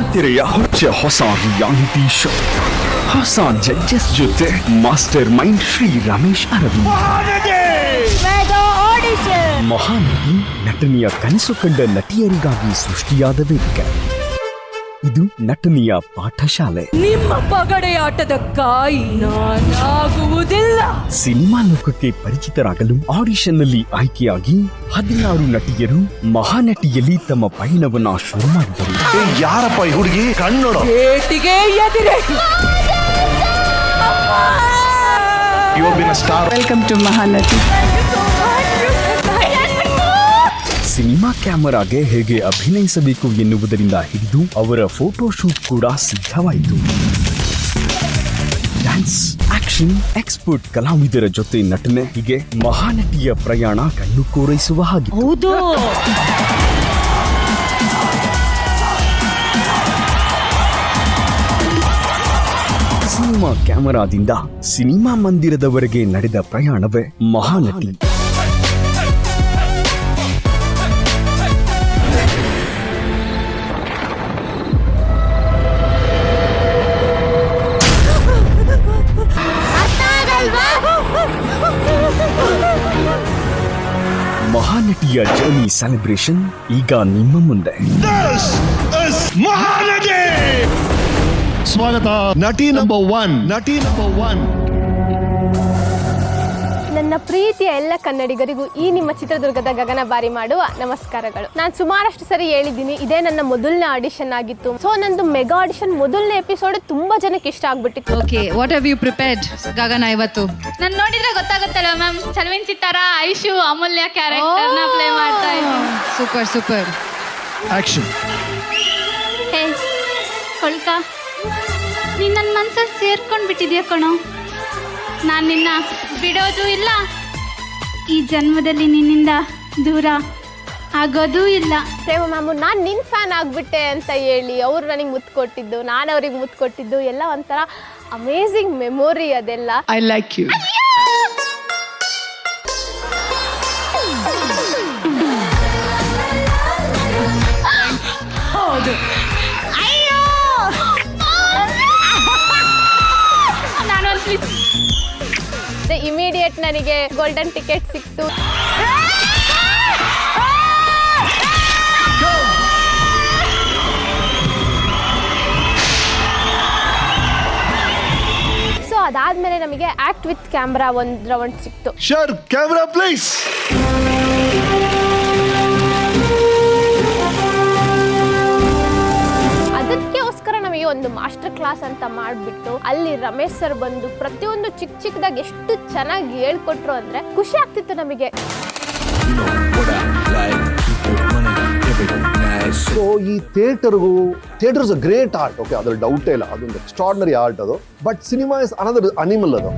ಬೆಳ್ಳಿತೆರೆಯ ಹೊಸ reality show, ಹೊಸ judges ಜೊತೆ ಮಾಸ್ಟರ್ ಮೈಂಡ್ ಶ್ರೀ ರಮೇಶ್ ಅರವಿಂದ್. ಮಹಾನಟಿ ನಟನೆಯ ಕನಸು ಕಂಡ ನಟಿಯರಿಗಾಗಿ ಸೃಷ್ಟಿಯಾದ ವೇದಿಕೆ. ಇದು ನಟನೆಯ ಪಾಠಶಾಲೆ. ನಿಮ್ಮ ಪಗಡೆಯಾಟದ ಕಾಯಿ ನಾನಾಗುವುದಿಲ್ಲ. ಸಿನಿಮಾ ಲೋಕಕ್ಕೆ ಪರಿಚಿತರಾಗಲು ಆಡಿಷನ್ ನಲ್ಲಿ ಆಯ್ಕೆಯಾಗಿ 16 ನಟಿಯರು ಮಹಾನಟಿಯಲ್ಲಿ ತಮ್ಮ ಪಯಣವನ್ನ ಶುರು ಮಾಡಿದರು. ಯಾರಪ್ಪ ಈ ಹುಡುಗಿ? ಕಣ್ಣೋಡ ಏಟಿಗೆ ಎದುರೇ. Welcome to Mahanati. ಸಿನಿಮಾ ಕ್ಯಾಮರಾಗೆ ಹೇಗೆ ಅಭಿನಯಿಸಬೇಕು ಎನ್ನುವುದರಿಂದ ಹಿಡಿದು ಅವರ ಫೋಟೋ ಶೂಟ್ ಕೂಡ ಸಿದ್ಧವಾಯಿತು. ಡ್ಯಾನ್ಸ್, ಆಕ್ಷನ್, ಎಕ್ಸ್ಪರ್ಟ್ ಕಲಾವಿದರ ಜೊತೆ ನಟನೆ, ಹೀಗೆ ಮಹಾನಟಿಯ ಪ್ರಯಾಣ ಕಣ್ಣು ಕೋರೈಸುವ ಹಾಗೆ. ಹೌದು, ಸಿನಿಮಾ ಕ್ಯಾಮರಾದಿಂದ ಸಿನಿಮಾ ಮಂದಿರದವರೆಗೆ ನಡೆದ ಪ್ರಯಾಣವೇ ಮಹಾನಟಿ. ಮಹಾನಟಿಯ ಜರ್ನಿ ಸೆಲೆಬ್ರೇಷನ್ ಈಗ ನಿಮ್ಮ ಮುಂದೆ. ಸ್ವಾಗತ ನಟಿ ನಂಬರ್ 1. ನನ್ನ ಪ್ರೀತಿಯ ಎಲ್ಲ ಕನ್ನಡಿಗರಿಗೂ ಈ ನಿಮ್ಮ ಚಿತ್ರದುರ್ಗದ ಗಗನ ಬಾರಿ ಮಾಡುವ ನಮಸ್ಕಾರಗಳು. ನಾನು ಸುಮಾರಷ್ಟು ಸರಿ ಹೇಳಿದ್ದೀನಿ, ಇದೇ ನನ್ನ ಮೊದಲನೇ ಆಡಿಷನ್ ಆಗಿತ್ತು. ಸೊ ನಂದು ಮೆಗಾ ಆಡಿಷನ್ ಮೊದಲನೇ ಎಪಿಸೋಡ್ ತುಂಬಾ ಜನಕ್ಕೆ ಇಷ್ಟ ಆಗ್ಬಿಟ್ಟಿತ್ತು. Okay, what have you prepared Gagana ಇವತ್ತು? ನಾನು ನೋಡಿದ್ರೆ ಗೊತ್ತಾಗುತ್ತಲ್ಲ ಮ್ಯಾಮ್, ಚಲವಿನ್ ಚಿತ್ತಾರ, ಐಶು, ಅಮೂಲ್ಯ ಕ್ಯಾರೆಕ್ಟರ್ ನ ಪ್ಲೇ ಮಾಡ್ತಾ ಇದ್ದೀನಿ. ಸೂಪರ್. ಆಕ್ಷನ್. ಹೇ ಕೊಳ್ಕ, ನೀನ್ ನನ್ನ ಮನ್ಸಲ್ಲಿ ಸೇರ್ಕೊಂಡ್ ಬಿಟ್ಟಿದ್ಯಾ ಕಣೋ. ನಾನು ನಿನ್ನ ಬಿಡೋದು ಇಲ್ಲ, ಈ ಜನ್ಮದಲ್ಲಿ ನಿನ್ನಿಂದ ದೂರ ಆಗೋದೂ ಇಲ್ಲ. ಪ್ರೇಮ ಮ್ಯಾಮು, ನಾನು ನಿನ್ನ ಫ್ಯಾನ್ ಆಗ್ಬಿಟ್ಟೆ ಅಂತ ಹೇಳಿ ಅವ್ರು ನನಗೆ ಮುತ್ತು ಕೊಟ್ಟಿದ್ದು, ನಾನು ಅವ್ರಿಗೆ ಮುತ್ತು ಕೊಟ್ಟಿದ್ದು ಎಲ್ಲ ಒಂಥರ ಅಮೇಝಿಂಗ್ ಮೆಮೊರಿ ಅದೆಲ್ಲ. I like you. ಹೌದು. ಅಯ್ಯೋ, ನಾನೊಂದು ಇಮಿಡಿಯೇಟ್ ನನಗೆ ಗೋಲ್ಡನ್ ಟಿಕೆಟ್ ಸಿಕ್ತು. ಸೊ ಅದಾದ್ಮೇಲೆ ನಮಗೆ ಆಕ್ಟ್ ವಿತ್ ಕ್ಯಾಮ್ರಾ ಒಂದು ರೌಂಡ್ ಸಿಕ್ತು. ಶರ್ ಕ್ಯಾಮ್ರಾ ಪ್ಲೀಸ್. ಅದಕ್ಕೋಸ್ಕರ ನಮಗೆ ಒಂದು ಮಾಸ್ಟರ್ ಕ್ಲಾಸ್ ಅಂತ ಮಾಡಿಬಿಟ್ಟು ಅಲ್ಲಿ ರಮೇಶ್ ಸರ್ ಬಂದು ಪ್ರತಿಯೊಂದು ಚಿಕ್ಕದಾಗ ಎಷ್ಟು ಚೆನ್ನಾಗಿ ಹೇಳ್ಕೊಟ್ರು ಅಂದ್ರೆ ಖುಷಿ ಆಗ್ತಿತ್ತು ನಮಗೆ. ಸೊ ಈ theatres a great art. Okay, ಅದ್ರ ಡೌಟೇ ಇಲ್ಲ, ಅದೊಂದು ಎಕ್ಸ್ಟ್ರಾರ್ಡಿನರಿ ಆರ್ಟ್ ಅದು. But cinema is another animal ಅದು.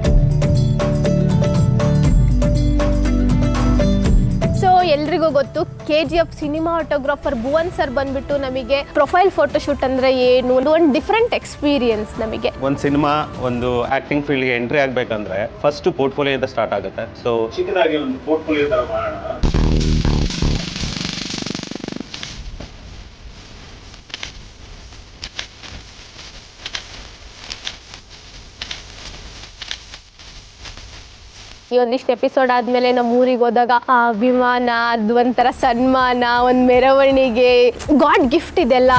ಸೊ ಎಲ್ರಿಗೂ ಗೊತ್ತು, KGF ಸಿನಿಮಾಟೋಗ್ರಾಫರ್ ಭುವನ್ ಸರ್ ಬಂದ್ಬಿಟ್ಟು ನಮಗೆ ಪ್ರೊಫೈಲ್ ಫೋಟೋಶೂಟ್ ಅಂದ್ರೆ ಏನು, ಒಂದು ಡಿಫ್ರೆಂಟ್ ಎಕ್ಸ್ಪೀರಿಯನ್ಸ್ ನಮಗೆ. ಒಂದು ಸಿನಿಮಾ ಒಂದು ಆಕ್ಟಿಂಗ್ ಫೀಲ್ಡ್ಗೆ ಎಂಟ್ರಿ ಆಗಬೇಕಂದ್ರೆ ಫಸ್ಟ್ ಪೋರ್ಟ್ಫೋಲಿಯೋದಿಂದ ಸ್ಟಾರ್ಟ್ ಆಗುತ್ತೆ. ಸೊ ಚಿಕ್ಕದಾಗಿ ಒಂದು ಪೋರ್ಟ್ಫೋಲಿಯೋ ತರ ಮಾಡೋಣ. ಈ ಒಂದಿಷ್ಟು ಎಪಿಸೋಡ್ ಆದ್ಮೇಲೆ ನಮ್ಮ ಊರಿಗೆ ಹೋದಾಗ ಆ ವಿಮಾನ, ಅದು ಒಂಥರ ಸನ್ಮಾನ, ಒಂದು ಮೆರವಣಿಗೆ, ಗಾಡ್ ಗಿಫ್ಟ್ ಇದೆಲ್ಲ.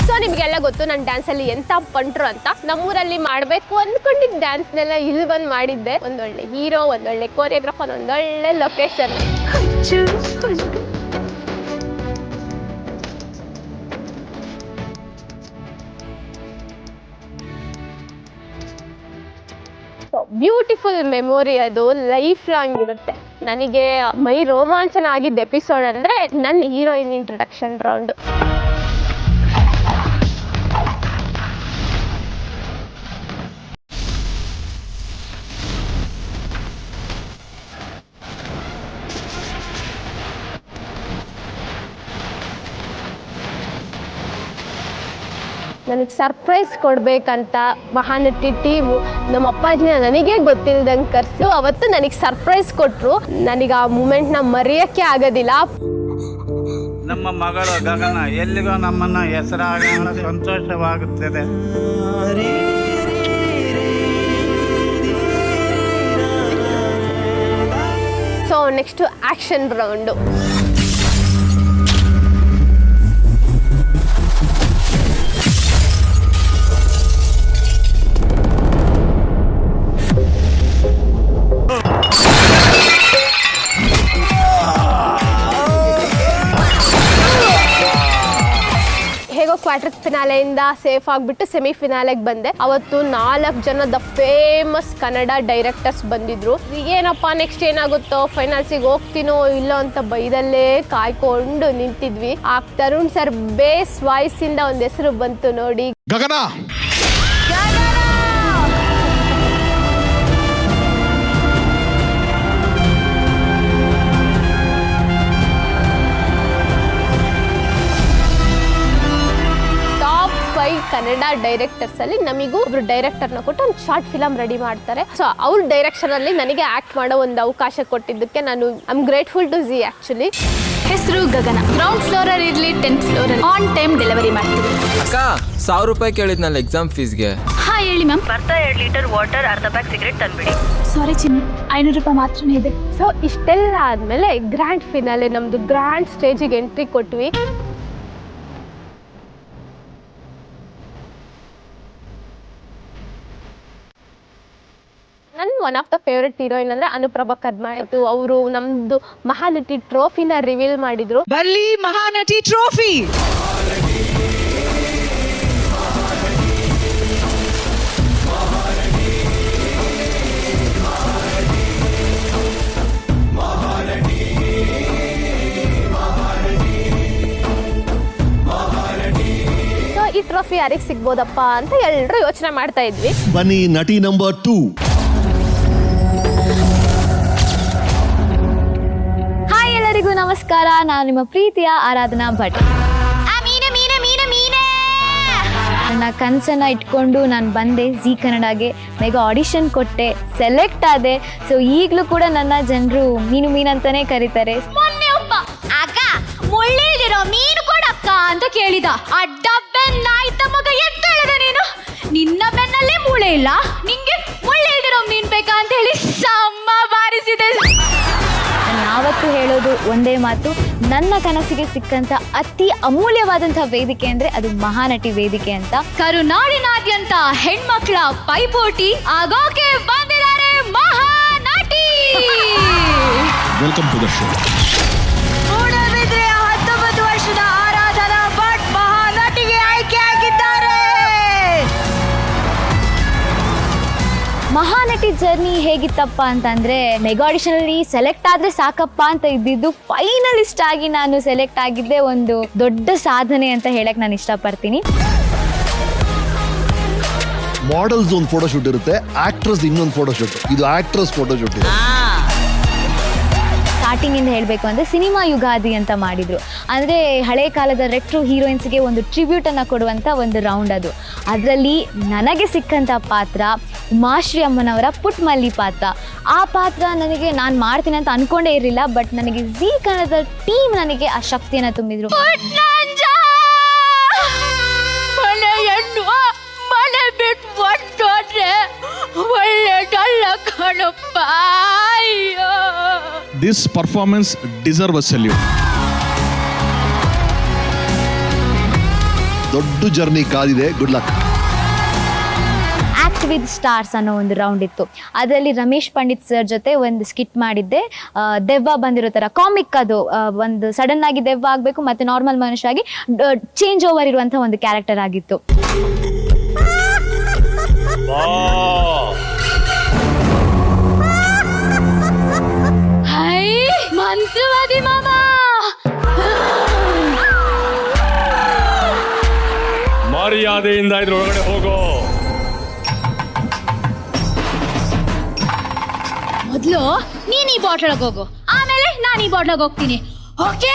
ಸೊ ನಿಮಗೆಲ್ಲ ಗೊತ್ತು ನನ್ನ ಡ್ಯಾನ್ಸಲ್ಲಿ ಎಂಥ ಪಂಟ್ರು ಅಂತ. ನಮ್ಮೂರಲ್ಲಿ ಮಾಡಬೇಕು ಅಂದ್ಕೊಂಡಿದ್ದ ಡ್ಯಾನ್ಸ್ನೆಲ್ಲ ಇಲ್ಲಿ ಬಂದು ಮಾಡಿದ್ದೆ. ಒಂದೊಳ್ಳೆ ಹೀರೋ, ಒಂದೊಳ್ಳೆ ಕೋರಿಯೋಗ್ರಾಫರ್, ಒಂದೊಳ್ಳೆ ಲೊಕೇಶನ್. ಬ್ಯೂಟಿಫುಲ್ ಮೆಮೊರಿ, ಅದು ಲೈಫ್ ಲಾಂಗ್ ಇರುತ್ತೆ. ನನಗೆ ಮೈ ರೋಮಾಂಚನ ಆಗಿದ್ದ ಎಪಿಸೋಡ್ ಅಂದರೆ ನನ್ನ ಹೀರೋಯಿನ್ ಇಂಟ್ರೊಡಕ್ಷನ್ ರೌಂಡ್. ನನಗೆ ಸರ್ಪ್ರೈಸ್ ಕೊಡಬೇಕಂತ ಮಹಾನಟಿ ಟೀಮು ನಮ್ಮ ಅಪ್ಪಾಜಿನ ನನಗೆ ಗೊತ್ತಿಲ್ಲದಂಗೆ ಕರೆಸು ಅವತ್ತು ನನಗೆ ಸರ್ಪ್ರೈಸ್ ಕೊಟ್ಟರು. ನನಗೆ ಆ ಮೂಮೆಂಟ್ನ ಮರೆಯೋಕ್ಕೆ ಆಗೋದಿಲ್ಲ. ನಮ್ಮ ಮಗಳು ಗಗನ ಎಲ್ಲಿಗೋ ನಮ್ಮನ್ನ ಹೆಸರಾಗೋಣ ಸಂತೋಷವಾಗುತ್ತದೆ. So next action round. ಹೇಗೋ ಕ್ವಾರ್ಟರ್ ಫಿನಾಲೆಯಿಂದ ಸೇಫ್ ಆಗಿಬಿಟ್ಟು ಸೆಮಿಫಿನಾಲೆಗೆ ಬಂದೆ. ಅವತ್ತು 4 ಜನ ದ ಫೇಮಸ್ ಕನ್ನಡ ಡೈರೆಕ್ಟರ್ಸ್ ಬಂದಿದ್ರು. ಏನಪ್ಪ ನೆಕ್ಸ್ಟ್ ಏನಾಗುತ್ತೋ, ಫೈನಲ್ಸಿಗೆ ಹೋಗ್ತೀನೋ ಇಲ್ಲೋ ಅಂತ ಬೈದಲ್ಲೇ ಕಾಯ್ಕೊಂಡು ನಿಂತಿದ್ವಿ. ಆ ತರುಣ್ ಸರ್ ಬೇಸ್ ವಾಯ್ಸ್ ಇಂದ ಒಂದು ಹೆಸರು ಬಂತು ನೋಡಿ, ಗಗನ. ಕನ್ನಡ ಡೈರೆಕ್ಟರ್ಸ್ ಅಲ್ಲಿ ನಮಗೂ ಒಬ್ರು ಡೈರೆಕ್ಟರ್ನ ಕೊಟ್ಟು ಒಂದು ಶಾರ್ಟ್ ಫಿಲಮ್ ರೆಡಿ ಮಾಡ್ತಾರೆ. ಸೊ ಅವ್ರ ಡೈರೆಕ್ಷನ್ ಅಲ್ಲಿ ನನಗೆ ಆಕ್ಟ್ ಮಾಡೋ ಒಂದು ಅವಕಾಶ ಕೊಟ್ಟಿದ್ದಕ್ಕೆ ನಾನು I am grateful to Zee. Actually ಹೆಸರು ಗಗನ, ಗ್ರೌಂಡ್ ಫ್ಲೋರ್ ಅಲ್ಲಿ ಇರ್ಲಿ 10th ಫ್ಲೋರ್ ಅಲ್ಲಿ ಆನ್ ಟೈಮ್ ಡೆಲಿವರಿ ಮಾಡ್ತೀವಿ. ಅಕ್ಕ 1000 ರೂಪಾಯಿ ಕೇಳಿದ್ನಲ್ಲ ಎಕ್ಸಾಮ್ ಫೀಸ್ಗೆ. ಹಾ ಹೇಳಿ ಮ್ಯಾಮ್. ಬರ್ತಾ 2 ಲೀಟರ್ ವಾಟರ್, ಅರ್ಧ ಪ್ಯಾಕ್ ಸಿಗರೇಟ್ ತಂದ್ಬಿಡಿ. ಸಾರಿ ಚಿನ್ನಿ, 500 ರೂಪಾಯಿ ಮಾತ್ರ ಇದೆ. ಸೊ ಇಷ್ಟೆಲ್ಲ ಆದ್ಮೇಲೆ ಗ್ರ್ಯಾಂಡ್ ಫಿನಾಲೆ ನಮ್ದು ಗ್ರ್ಯಾಂಡ್ ಸ್ಟೇಜಿಗೆ ಎಂಟ್ರಿ ಕೊಟ್ವಿ. ನನ್ನ one of the favourite heroine ಅಂದ್ರೆ ಅನುಪ್ರಭಾ ಕರ್ಮಾಯಿತು. ಅವರು ನಮ್ದು ಮಹಾನಟಿ ಟ್ರೋಫಿನ ರಿವೀಲ್ ಮಾಡಿದ್ರು. ಬರ್ಲಿ ಮಹಾನಟಿ ಟ್ರೋಫಿ. ಈ ಟ್ರೋಫಿ ಯಾರಿಗೆ ಸಿಗ್ಬೋದಪ್ಪ ಅಂತ ಎಲ್ಲರೂ ಯೋಚನೆ ಮಾಡ್ತಾ ಇದ್ವಿ. ಬನ್ನಿ ನಟಿ ನಂಬರ್ 2. ಹಾಯ್ ಎಲ್ಲರಿಗೂ ನಮಸ್ಕಾರ, ನಾನು ನಿಮ್ಮ ಪ್ರೀತಿಯ ಆರಾಧನಾ ಭಟ್. ನನ್ನ ಕನಸನ್ನ ಇಟ್ಕೊಂಡು ನಾನು ಬಂದೆ ಝೀ ಕನ್ನಡಗೆ, ಮೆಗಾ ಆಡಿಷನ್ ಕೊಟ್ಟೆ, ಸೆಲೆಕ್ಟ್ ಆದೆ. ಸೊ ಈಗಲೂ ಕೂಡ ನನ್ನ ಜನರು ಮೀನು ಅಂತಾನೆ ಕರೀತಾರೆ. ಮೊನ್ನೆ ಒಬ್ಬ ಅಕ್ಕ ಮುಳ್ಳಿಲ್ದಿರೋ ಮೀನು ಕೊಡಕ್ಕ ಅಂತ ಕೇಳಿದ. ಅಡ್ಡ ಬೆನ್ನಾಯ್ತ ಮಗ ಎದ್ದೇಳದ ನೀನು, ನಿನ್ನ ಬೆನ್ನಲ್ಲೇ ಮೂಳೆ ಇಲ್ಲ, ನಿಂಗೆ ಮುಳ್ಳಿಲ್ದಿರೋ ಮೀನ್ ಬೇಕಾ ಅಂತ ಹೇಳಿ ಸಮ್ಮ ಬಾರಿಸಿದೆ. ನಾವತ್ತು ಹೇಳೋದು ಒಂದೇ ಮಾತು, ನನ್ನ ಕನಸಿಗೆ ಸಿಕ್ಕಂತ ಅತಿ ಅಮೂಲ್ಯವಾದಂತಹ ವೇದಿಕೆ ಅಂದ್ರೆ ಅದು ಮಹಾನಟಿ ವೇದಿಕೆ ಅಂತ. ಕರುನಾಡಿನಾದ್ಯಂತ ಹೆಣ್ಮಕ್ಳ ಪೈಪೋಟಿ ಆಗೋಕೆ ಬಂದಿದ್ದಾರೆ Mahanati. Welcome to the show. 19 ವರ್ಷದ ಆರಾಧನಾ ಭಟ್ ಮಹಾನಟಿಗೆ ಆಯ್ಕೆಯಾಗಿದ್ದಾರೆ. ಮಹಾನಟಿ ಜರ್ನಿ ಹೇಗಿತ್ತಪ್ಪ ಅಂತಂದ್ರೆ, ಮೆಗಾ ಆಡಿಷನ್ ಅಲ್ಲಿ ಸೆಲೆಕ್ಟ್ ಆದ್ರೆ ಸಾಕಪ್ಪ ಅಂತ ಇದ್ದಿದ್ದು, ಫೈನಲಿಸ್ಟ್ ಆಗಿ ನಾನು ಸೆಲೆಕ್ಟ್ ಆಗಿದ್ದೆ ಒಂದು ದೊಡ್ಡ ಸಾಧನೆ ಅಂತ ಹೇಳಕ್ ನಾನು ಇಷ್ಟಪಡ್ತೀನಿ. ಮಾಡೆಲ್ಸ್ ಒಂದು ಫೋಟೋ ಶೂಟ್ ಇರುತ್ತೆ, ಆಕ್ಟ್ರೆಸ್ ಇನ್ನೊಂದು ಫೋಟೋ ಶೂಟ್. ಇದು ಆಕ್ಟ್ರೆಸ್ ಫೋಟೋ ಶೂಟ್ ಇದೆ. ಸ್ಟಾರ್ಟಿಂಗ್ ಇಂದ ಹೇಳಬೇಕು ಅಂದರೆ ಸಿನಿಮಾ ಯುಗಾದಿ ಅಂತ ಮಾಡಿದ್ರು. ಅಂದರೆ ಹಳೆ ಕಾಲದ ರೆಟ್ರೋ ಹೀರೋಯಿನ್ಸ್ಗೆ ಒಂದು ಟ್ರಿಬ್ಯೂಟ್ ಅನ್ನು ಕೊಡುವಂಥ ಒಂದು ರೌಂಡ್ ಅದು. ಅದರಲ್ಲಿ ನನಗೆ ಸಿಕ್ಕಂಥ ಪಾತ್ರ ಉಮಾಶ್ರೀ ಅಮ್ಮನವರ ಪುಟ್ಮಲ್ಲಿ ಪಾತ್ರ. ಆ ಪಾತ್ರ ನನಗೆ ನಾನು ಮಾಡ್ತೀನಿ ಅಂತ ಅನ್ಕೊಂಡೇ ಇರಲಿಲ್ಲ, ಬಟ್ ನನಗೆ ಝೀ ಕನ್ನಡದ ಟೀಮ್ ನನಗೆ ಆ ಶಕ್ತಿಯನ್ನು ತುಂಬಿದ್ರು. ಮನೆ ಬಿಟ್ಟು ಹೊಟ್ಟೋದ್ರೆ ಒಳ್ಳೆದಲ್ಲ ಕಣಪ್ಪ. This performance deserves a salute. ದೊಡ್ಡ ಜರ್ನಿ ಕಾದಿದೆ. Good luck. Act with stars ಅನ್ನೋ ಒಂದು ರೌಂಡ್ ಇತ್ತು. ಅದರಲ್ಲಿ ರಮೇಶ್ ಪಂಡಿತ್ ಸರ್ ಜೊತೆ ಒಂದು ಸ್ಕಿಟ್ ಮಾಡಿದ್ದೆ. ದೆವ್ವ ಬಂದಿರೋ ಥರ ಕಾಮಿಕ್ ಅದು. ಒಂದು ಸಡನ್ ಆಗಿ ದೆವ್ವ ಆಗಬೇಕು ಮತ್ತು ನಾರ್ಮಲ್ ಮನುಷ್ಯ ಆಗಿ ಚೇಂಜ್ ಓವರ್ ಇರುವಂಥ ಒಂದು ಕ್ಯಾರೆಕ್ಟರ್ ಆಗಿತ್ತು. ಮಂತ್ರವಾದಿ ಮಾಮ, ಮರ್ಯಾದೆಯಿಂದ ಇದ್ರೊಳಗಡೆ ಹೋಗೋ. ಮೊದಲು ನೀನು ಈ ಬಾಟ್ಲೊಳಗೆ ಹೋಗು, ಆಮೇಲೆ ನಾನು ಈ ಬಾಟ್ಲೊಳಗೆ ಹೋಗ್ತೀನಿ. ಓಕೆ?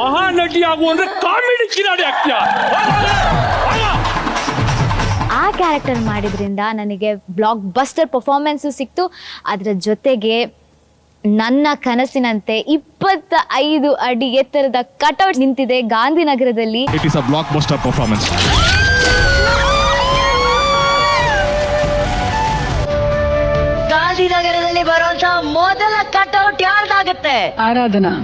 ಮಹಾನಟಿ ಆಗು ಅಂದ್ರೆ ಕಾಮಿಡಿ ಕಿಲಾಡಿ ಆಗ್ತೀಯ. ಆ ಕ್ಯಾರೆಕ್ಟರ್ ಮಾಡಿದ್ರಿಂದ ನನಗೆ ಬ್ಲಾಕ್ ಬಸ್ಟರ್ ಪರ್ಫಾರ್ಮೆನ್ಸು ಸಿಕ್ತು. ಅದರ ಜೊತೆಗೆ ನನ್ನ ಕನಸಿನಂತೆ 25 ಅಡಿ ಎತ್ತರದ ಕಟೌಟ್ ನಿಂತಿದೆ ಗಾಂಧಿನಗರದಲ್ಲಿ. It is a blockbuster performance. ಗಾಂಧಿನಗರದಲ್ಲಿ ಬರುವಂತ ಮೊದಲ ಕಟ್ಔಟ್ ಯಾರ್ದಾಗತ್ತೆ? ಆರಾಧನಾ.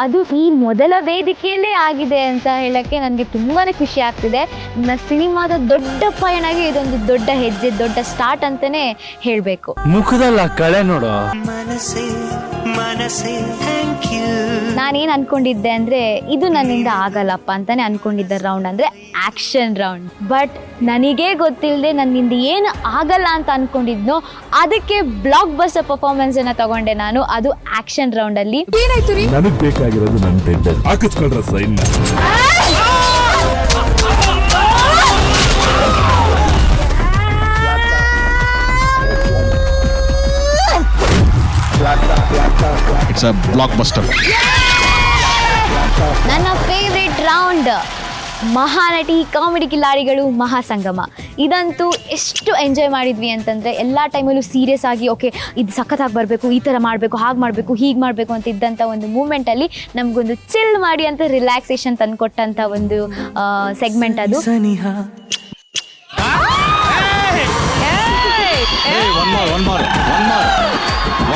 ಅದು ಈ ಮೊದಲ ವೇದಿಕೆಯಲ್ಲೇ ಆಗಿದೆ ಅಂತ ಹೇಳಕ್ಕೆ ನನಗೆ ತುಂಬಾನೇ ಖುಷಿ ಆಗ್ತಿದೆ. ನನ್ನ ಸಿನಿಮಾದ ದೊಡ್ಡ ಪಯಣಕ್ಕೆ ಇದೊಂದು ದೊಡ್ಡ ಹೆಜ್ಜೆ, ದೊಡ್ಡ ಸ್ಟಾರ್ಟ್ ಅಂತಾನೆ ಹೇಳಬೇಕು. ಮುಖದಲ್ಲ ಕಳೆ ನೋಡು. ನಾನೇನು ಅನ್ಕೊಂಡಿದ್ದೆ ಅಂದ್ರೆ ಇದು ನನ್ನಿಂದ ಆಗಲ್ಲಪ್ಪ ಅಂತಾನೆ ಅನ್ಕೊಂಡಿದ್ದ ರೌಂಡ್ ಅಂದ್ರೆ ಆಕ್ಷನ್ ರೌಂಡ್. ಬಟ್ ನನಗೇ ಗೊತ್ತಿಲ್ಲದೆ ನನ್ನಿಂದ ಏನು ಆಗಲ್ಲ ಅಂತ ಅನ್ಕೊಂಡಿದ್ನೋ ಅದಕ್ಕೆ ಬ್ಲಾಕ್ ಬಸ್ಟರ್ ಪರ್ಫಾರ್ಮೆನ್ಸ್ ಅನ್ನ ತಗೊಂಡೆ ನಾನು. ಅದು ಆಕ್ಷನ್ ರೌಂಡ್ ಅಲ್ಲಿ. ಏನಾಯ್ತು ರೀ? ನನಗ್ ಬೇಕಾಗಿರೋದು ನನ್ನ ಟೆಂಡರ್ ಹಾಕಿಸ್ಕೊಳ್ರ ಸೈನ್. It's a blockbuster. ನನ್ನ favourite round Mahanati comedy Khiladigalu Mahasangama. ಇದಂತೂ ಎಷ್ಟು ಎಂಜಾಯ್ ಮಾಡಿದ್ವಿ ಅಂತಂದರೆ ಎಲ್ಲ ಟೈಮಲ್ಲೂ ಸೀರಿಯಸ್ ಆಗಿ ಓಕೆ ಇದು ಸಖತ್ತಾಗಿ ಬರಬೇಕು, ಈ ಥರ ಮಾಡಬೇಕು, ಹಾಗೆ ಮಾಡಬೇಕು, ಹೀಗೆ ಮಾಡಬೇಕು ಅಂತ ಇದ್ದಂಥ ಒಂದು ಮೂಮೆಂಟಲ್ಲಿ ನಮಗೊಂದು ಚಿಲ್ ಮಾಡಿ ಅಂತ ರಿಲ್ಯಾಕ್ಸೇಷನ್ ತಂದುಕೊಟ್ಟಂಥ ಒಂದು ಸೆಗ್ಮೆಂಟ್ ಅದು.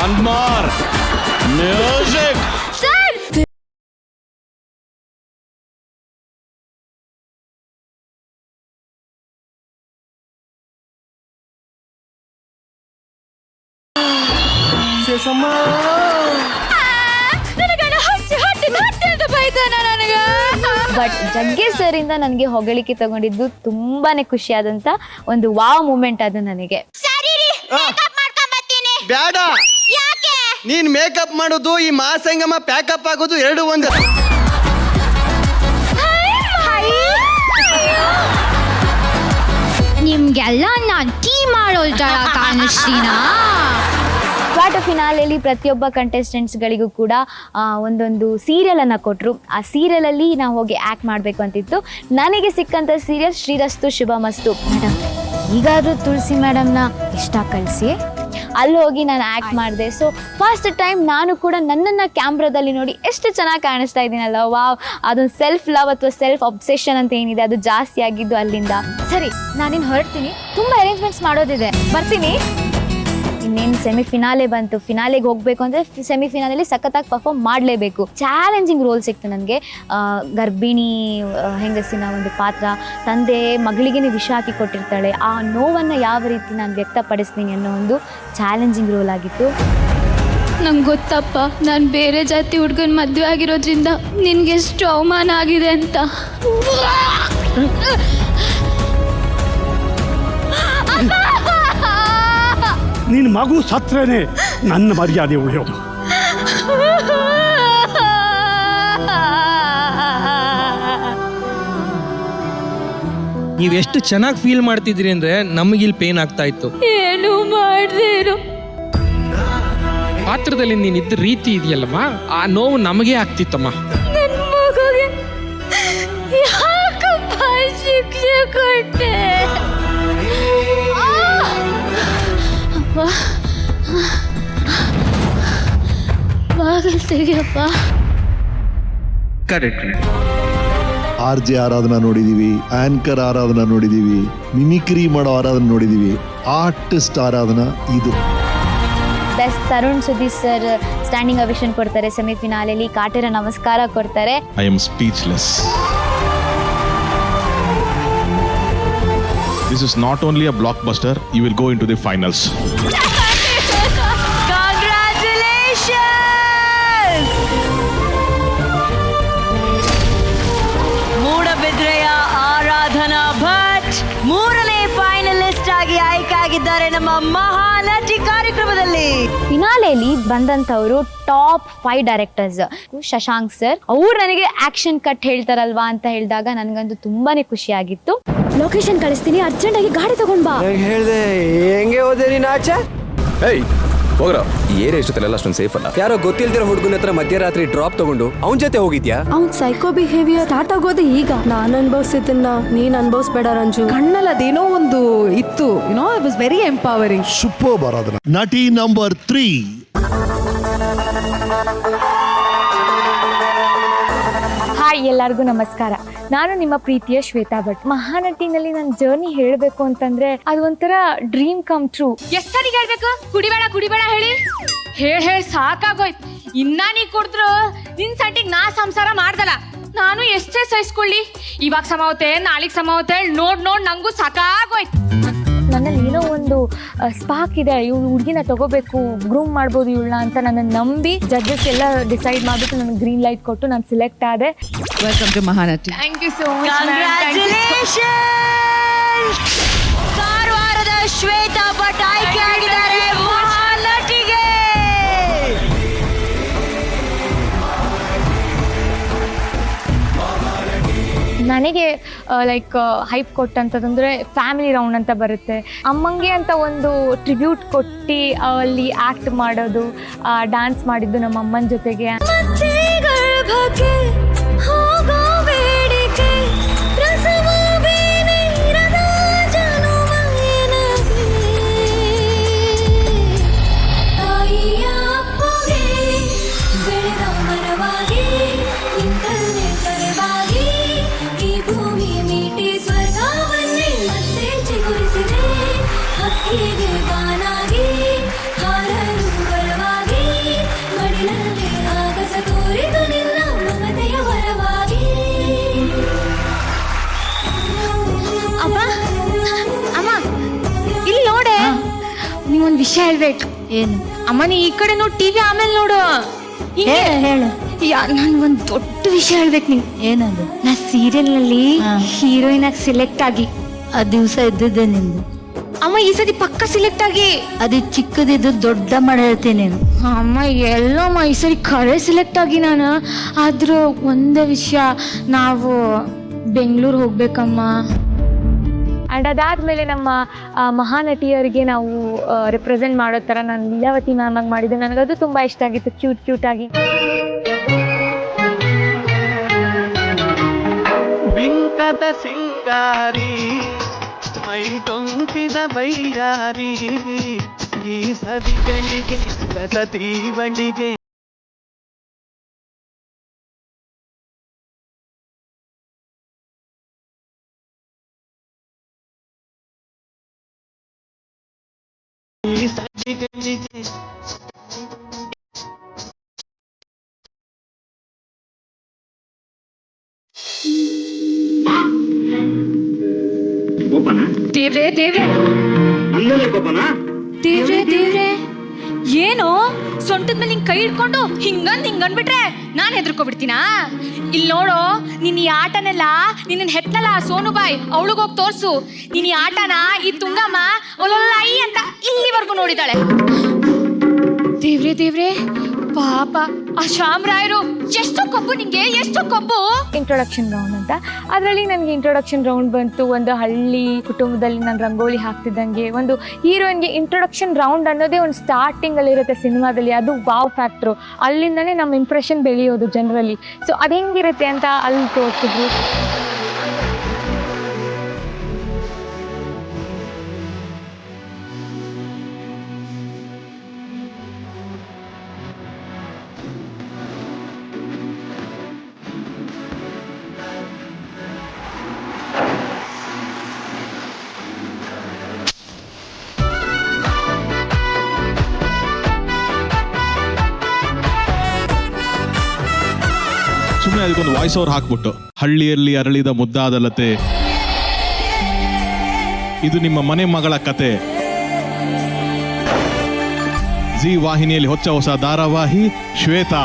One more. Music. But Jaggesh sir ಇಂದ ನನಗೆ ಹೊಗಳಿಕೆ ತಗೊಂಡಿದ್ದು ತುಂಬಾನೇ ಖುಷಿಯಾದಂತ ಒಂದು ವಾವ್ ಮೂಮೆಂಟ್ ಅದು ನನಗೆ. ಬೇಡ, ನೀನ್ ಮೇಕಪ್ ಮಾಡೋದು ಈ ಮಹಾಸಂಗಮ ಪ್ಯಾಕಪ್ ಆಗೋದು ಎರಡು ಒಂದು. ನಿಮ್ಗೆಲ್ಲ ನಾನು ಟೀ ಮಾಡೋಲ್ ತರ ಕಾಣಿಸ್ತೀನಾ? ಕ್ವಾರ್ಟರ್ ಫಿನಾಲೆಯಲ್ಲಿ ಪ್ರತಿಯೊಬ್ಬ ಕಂಟೆಸ್ಟೆಂಟ್ಸ್ಗಳಿಗೂ ಕೂಡ ಒಂದೊಂದು ಸೀರಿಯಲನ್ನು ಕೊಟ್ಟರು. ಆ ಸೀರಿಯಲಲ್ಲಿ ನಾವು ಹೋಗಿ ಆ್ಯಕ್ಟ್ ಮಾಡಬೇಕು ಅಂತಿತ್ತು. ನನಗೆ ಸಿಕ್ಕಂಥ ಸೀರಿಯಲ್ ಶ್ರೀರಸ್ತು ಶುಭಮಸ್ತು. ಮೇಡಮ್ ಈಗಾದರೂ ತುಳಸಿ ಮೇಡಮ್ನ ಇಷ್ಟ ಕಳಿಸಿ ಅಲ್ಲಿ ಹೋಗಿ ನಾನು ಆ್ಯಕ್ಟ್ ಮಾಡಿದೆ. ಸೊ ಫಸ್ಟ್ ಟೈಮ್ ನಾನು ಕೂಡ ನನ್ನನ್ನು ಕ್ಯಾಮ್ರಾದಲ್ಲಿ ನೋಡಿ ಎಷ್ಟು ಚೆನ್ನಾಗಿ ಕಾಣಿಸ್ತಾ ಇದ್ದೀನಲ್ಲ, ವಾವ್. ಅದೊಂದು ಸೆಲ್ಫ್ ಲವ್ ಅಥವಾ ಸೆಲ್ಫ್ ಅಬ್ಸೆಷನ್ ಅಂತ ಏನಿದೆ ಅದು ಜಾಸ್ತಿ ಆಗಿದ್ದು ಅಲ್ಲಿಂದ. ಸರಿ ನಾನಿನ್ನು ಹೊರಡ್ತೀನಿ, ತುಂಬ ಅರೇಂಜ್ಮೆಂಟ್ಸ್ ಮಾಡೋದಿದೆ, ಬರ್ತೀನಿ. ಇನ್ನೇನು ಸೆಮಿಫಿನಾಲೆ ಬಂತು. ಫಿನಾಲೆಗೆ ಹೋಗಬೇಕು ಅಂದರೆ ಸೆಮಿಫಿನಾಲೆಯಲ್ಲಿ ಸಖತ್ತಾಗಿ ಪರ್ಫಾರ್ಮ್ ಮಾಡಲೇಬೇಕು. ಚಾಲೆಂಜಿಂಗ್ ರೋಲ್ ಸಿಕ್ತು ನನಗೆ. ಗರ್ಭಿಣಿ ಹೆಂಗಸಿನ ಒಂದು ಪಾತ್ರ, ತಂದೆ ಮಗಳಿಗೇ ವಿಷ ಹಾಕಿ ಕೊಟ್ಟಿರ್ತಾಳೆ, ಆ ನೋವನ್ನು ಯಾವ ರೀತಿ ನಾನು ವ್ಯಕ್ತಪಡಿಸ್ತೀನಿ ಅನ್ನೋ ಒಂದು ಚಾಲೆಂಜಿಂಗ್ ರೋಲ್ ಆಗಿತ್ತು. ನಂಗೆ ಗೊತ್ತಪ್ಪ, ನಾನು ಬೇರೆ ಜಾತಿ ಹುಡುಗನ ಮದುವೆ ಆಗಿರೋದ್ರಿಂದ ನಿನ್ಗೆ ಎಷ್ಟು ಅವಮಾನ ಆಗಿದೆ ಅಂತ. ನಿನ್ನ ಮಗು ಸತ್ರೇನೆ ನನ್ನ ಮರ್ಯಾದೆ ಉಳಿಯೋದು. ನೀವ್ ಎಷ್ಟು ಚೆನ್ನಾಗಿ ಫೀಲ್ ಮಾಡ್ತಿದ್ರಿ ಅಂದ್ರೆ ನಮಗಿಲ್ಲಿ ಪೇನ್ ಆಗ್ತಾ ಇತ್ತು. ಏನು ಮಾಡ್ದೇನು ಪಾತ್ರದಲ್ಲಿ ನೀನಿದ್ದ ರೀತಿ ಇದೆಯಲ್ಲಮ್ಮ, ಆ ನೋವು ನಮಗೆ ಆಗ್ತಿತ್ತಮ್ಮ. ನನ್ನ ಮಗುಗೆ ಯಾಕಪ್ಪ ಶಿಕ್ಷೆ ಕೊಟ್ಟೆ? ಬಾಗಿಲು ತೆಗಿಯಪ್ಪ. RJ ಆರಾಧನಾ ನೋಡಿದೀವಿ, ಆಂಕರ್ ಆರಾಧನಾ ನೋಡಿದೀವಿ, ಮಿಮಿಕ್ರಿ ಮಾಡೋ ಆರಾಧನಾ ನೋಡಿದೀವಿ, ಆರ್ಟಿಸ್ಟ್ ಆರಾಧನಾ ಇದು. Best Tarun Sudhish sir standing ovation ಕೊಡ್ತಾರೆ ಸೆಮಿಫಿನಾಲೆಯಲ್ಲಿ, ಕಾಟೇರ ನಮಸ್ಕಾರ ಕೊಡ್ತಾರೆ. I am speechless. This is not only a blockbuster, you will go into the finals. ಮೂಡಬಿದ್ರೆಯ ಆರಾಧನಾ ಭಟ್ ಮೂರನೇ ಫೈನಲಿಸ್ಟ್ ಆಗಿ ಆಯ್ಕೆ ಆಗಿದ್ದಾರೆ ನಮ್ಮ ಮಹಾನಟಿ ಕಾರ್ಯಕ್ರಮದಲ್ಲಿ. ಫಿನಾಲೆಯಲ್ಲಿ ಬಂದಂಥವರು ಟಾಪ್ 5 ಡೈರೆಕ್ಟರ್ಸ್. ಶಶಾಂಕ್ ಸರ್ ಅವ್ರು ನನಗೆ ಆಕ್ಷನ್ ಕಟ್ ಹೇಳ್ತಾರಲ್ವಾ ಅಂತ ಹೇಳಿದಾಗ ನನಗಂತೂ ತುಂಬಾನೇ ಖುಷಿ ಆಗಿತ್ತು. ಲೊಕೇಶನ್ ಕಳಿಸ್ತೀನಿ, ಅರ್ಜೆಂಟಾಗಿ ಗಾಡಿ ತಗೊಂಡ್ ಬಾ. ಹೇಳ್ದೆ ಹೆಂಗೆ ಹೋದೆ ನೀನು ಆಚೆ? ಹೋಗ್ರ ಈ ಏರಿಯಾ ಇಷ್ಟೊತ್ತಲ್ಲ ಅಷ್ಟೊಂದು ಸೇಫ್ ಅಲ್ಲ. ಯಾರೋ ಗೊತ್ತಿಲ್ದಿರೋ ಹುಡುಗನ ಹತ್ರ ಮಧ್ಯರಾತ್ರಿ ಡ್ರಾಪ್ ತಗೊಂಡು ಅವನ ಜೊತೆ ಹೋಗಿದ್ಯಾ? ಅವ್ನ್ ಸೈಕೋ ಬಿಹೇವಿಯರ್ ಸ್ಟಾರ್ಟ್ ಆಗೋದು ಈಗ. ನಾನ್ ಅನ್ಭವಿಸಿದ್ದನ್ನ ನೀನ್ ಅನ್ಭವಿಸ್ಬೇಡ ರಂಜು. ಕಣ್ಣಲ್ಲಿ ಅದೇನೋ ಒಂದು ಇತ್ತು, you know it was very empowering. Super Aradhana. ನಟಿ ನಂಬರ್ 3. ಹಾಯ್, ಎಲ್ಲರಿಗೂ ನಮಸ್ಕಾರ. ನಾನು ನಿಮ್ಮ ಪ್ರೀತಿಯ ಶ್ವೇತಾ ಭಟ್. ಮಹಾನಟಿನಲ್ಲಿ ನನ್ನ ಜರ್ನಿ ಹೇಳಬೇಕು ಅಂತಂದ್ರೆ ಅದು ಒಂಥರ ಡ್ರೀಮ್ ಕಮ್ ಟ್ರೂ. ಎಷ್ಟ್ ಸರಿಗೆ ಹೇಳ್ಬೇಕು ಕುಡಿಬೇಡ ಹೇಳಿ ಸಾಕಾಗೋಯ್ತು. ಇನ್ನ ನೀ ಕುಡಿದ್ರು ನಿನ್ ಸಟಿಗೆ ನಾ ಸಂಸಾರ ಮಾಡ್ದಲ್ಲ. ನಾನು ಎಷ್ಟೇ ಸಹಿಸ್ಕೊಳ್ಳಿ, ಇವಾಗ ಸಮಾವತ್ತೆ ನಾಳೆಗೆ ಸಮಾವತ್ತೆ ನೋಡ್ ನಂಗೂ ಸಾಕಾಗೋಯ್ತು. ನನ್ನಲ್ಲಿ ಏನೋ ಒಂದು ಸ್ಪಾರ್ಕ್ ಇದೆ, ಇವಳು ಹುಡುಗಿನ ತಗೋಬೇಕು, ಗ್ರೂಮ್ ಮಾಡ್ಬೋದು ಇವಳನ್ನ ಅಂತ ನನ್ನ ನಂಬಿ ಜಡ್ಜಸ್ ಎಲ್ಲ ಡಿಸೈಡ್ ಮಾಡಿಬಿಟ್ಟು ನನಗೆ ಗ್ರೀನ್ ಲೈಟ್ ಕೊಟ್ಟು ನಾನು ಸೆಲೆಕ್ಟ್ ಆದೆ. Welcome to Mahanati. Thank you so much. ಕಾರವಾರದ ಶ್ವೇತಾ ಭಟ್ ಆಯ್ಕೆ ಆಗಿದ್ದಾರೆ ಮಹಾನಟಿಗೆ. ನನಗೆ ಲೈಕ್ ಹೈಪ್ ಕೊಟ್ಟಂಥದ್ದಂದರೆ ಫ್ಯಾಮಿಲಿ ರೌಂಡ್ ಅಂತ ಬರುತ್ತೆ. ಅಮ್ಮಂಗೆ ಅಂತ ಒಂದು ಟ್ರಿಬ್ಯೂಟ್ ಕೊಟ್ಟು ಅಲ್ಲಿ ಆ್ಯಕ್ಟ್ ಮಾಡೋದು, ಡ್ಯಾನ್ಸ್ ಮಾಡಿದ್ದು ನಮ್ಮ ಅಮ್ಮನ ಜೊತೆಗೆ. ನೀವೊಂದು ವಿಷಯ ಹೇಳ್ಬೇಕು. ಏನು? ಅಮ್ಮ ನೀ ಈ ಕಡೆ ನೋಡು, ಟಿವಿ ಆಮೇಲೆ ನೋಡು. ಹೇಳು. ನಾನು ಒಂದು ದೊಡ್ಡ ವಿಷಯ ಹೇಳ್ಬೇಕು ನೀವು. ಏನದು? ನಾ ಸೀರಿಯಲ್ ನಲ್ಲಿ ಹೀರೋಯಿನ್ ಆಗಿ ಸೆಲೆಕ್ಟ್ ಆಗಿ ಆ ದಿವಸ ಇದ್ದಿದ್ದೆ ನಿಂದು. ಅಮ್ಮ ಈ ಸತಿ ಪಕ್ಕ ಸೆಲೆಕ್ಟ್ ಆಗಿ. ಅದು ಚಿಕ್ಕದಿದ್ದು ದೊಡ್ಡ ಮಾಡಿ ಹೇಳ್ತೀನಿ ನೀನು. ಅಮ್ಮ ಎಲ್ಲಮ್ಮ ಈ ಸರಿ ಖರೆ ಸೆಲೆಕ್ಟ್ ಆಗಿ ನಾನು. ಆದ್ರೂ ಒಂದೇ ವಿಷಯ, ನಾವು ಬೆಂಗಳೂರು ಹೋಗ್ಬೇಕಮ್ಮ. ಆ್ಯಂಡ್ ಅದಾದಮೇಲೆ ನಮ್ಮ ಮಹಾನಟಿಯರಿಗೆ ನಾವು ರೆಪ್ರೆಸೆಂಟ್ ಮಾಡೋ ಥರ ನಾನು ಲೀಲಾವತಿ ಮ್ಯಾಮಾಗಿ ಮಾಡಿದ್ದೆ. ನನಗದು ತುಂಬ ಇಷ್ಟ ಆಗಿತ್ತು, ಕ್ಯೂಟಾಗಿ. ಬಿಂಕದ ಸಿಂಗಾರಿ ಮೈ ಟೊಂಕಿದ ಬೈಯಾರಿ ಈ ಸವಿಗಳಿಗೆ ಸತೀವಳಿಗೆ. ದೇವ್ರೆ ಏನು ಸೊಂಟದ ಮೇಲೆ ಹಿಂಗ್ ಕೈ ಇಟ್ಕೊಂಡು ಹಿಂಗಂದ್ಬಿಟ್ರೆ ನಾನ್ ಹೆದರ್ಕೊಬಿಡ್ತೀನಾ? ಇಲ್ಲಿ ನೋಡೋ, ನೀನ್ ಈ ಆಟನೆಲ್ಲ ನಿನ್ನ ಹೆತ್ತಲ್ಲ ಸೋನುಬಾಯಿ, ಅವಳಿಗೋಗಿ ತೋರ್ಸು. ನೀನ್ ಈ ಆಟನ ಈ ತುಂಗಮ್ಮ ಐ ಅಂತ ಇಲ್ಲಿವರೆಗೂ ನೋಡಿದಾಳೆ. ದೇವ್ರೆ ಪಾಪ ಆ ಶ್ಯಾಮರಾಯರು ಎಷ್ಟು ಕೊಬ್ಬು ನಿಂಗೆ, ಎಷ್ಟು ಕೊಬ್ಬು. ಇಂಟ್ರೊಡಕ್ಷನ್ ರೌಂಡ್ ಅಂತ, ಅದರಲ್ಲಿ ನನಗೆ ಇಂಟ್ರೊಡಕ್ಷನ್ ರೌಂಡ್ ಬಂತು. ಒಂದು ಹಳ್ಳಿ ಕುಟುಂಬದಲ್ಲಿ ನಾನು ರಂಗೋಲಿ ಹಾಕ್ತಿದ್ದಂಗೆ ಒಂದು ಹೀರೋಯಿನ್ಗೆ ಇಂಟ್ರೊಡಕ್ಷನ್ ರೌಂಡ್ ಅನ್ನೋದೇ ಒಂದು ಸ್ಟಾರ್ಟಿಂಗಲ್ಲಿರುತ್ತೆ ಸಿನಿಮಾದಲ್ಲಿ. ಅದು ವಾವ್ ಫ್ಯಾಕ್ಟ್ರು. ಅಲ್ಲಿಂದನೇ ನಮ್ಮ ಇಂಪ್ರೆಷನ್ ಬೆಳೆಯೋದು ಜನರಲ್ಲಿ. ಸೊ ಅದು ಹೆಂಗಿರುತ್ತೆ ಅಂತ ಅಲ್ಲಿ ತೋರಿಸಿದ್ರು. ಸುಮ್ಮನೆ ಅದಕ್ಕೊಂದು ವಾಯ್ಸ್ ಓವರ್ ಹಾಕ್ಬಿಟ್ಟು, ಹಳ್ಳಿಯಲ್ಲಿ ಅರಳಿದ ಮುದ್ದಾದಲತೆ, ಇದು ನಿಮ್ಮ ಮನೆ ಮಗಳ ಕತೆ, ಜಿ ವಾಹಿನಿಯಲ್ಲಿ ಹೊಸ ಧಾರಾವಾಹಿ ಶ್ವೇತಾ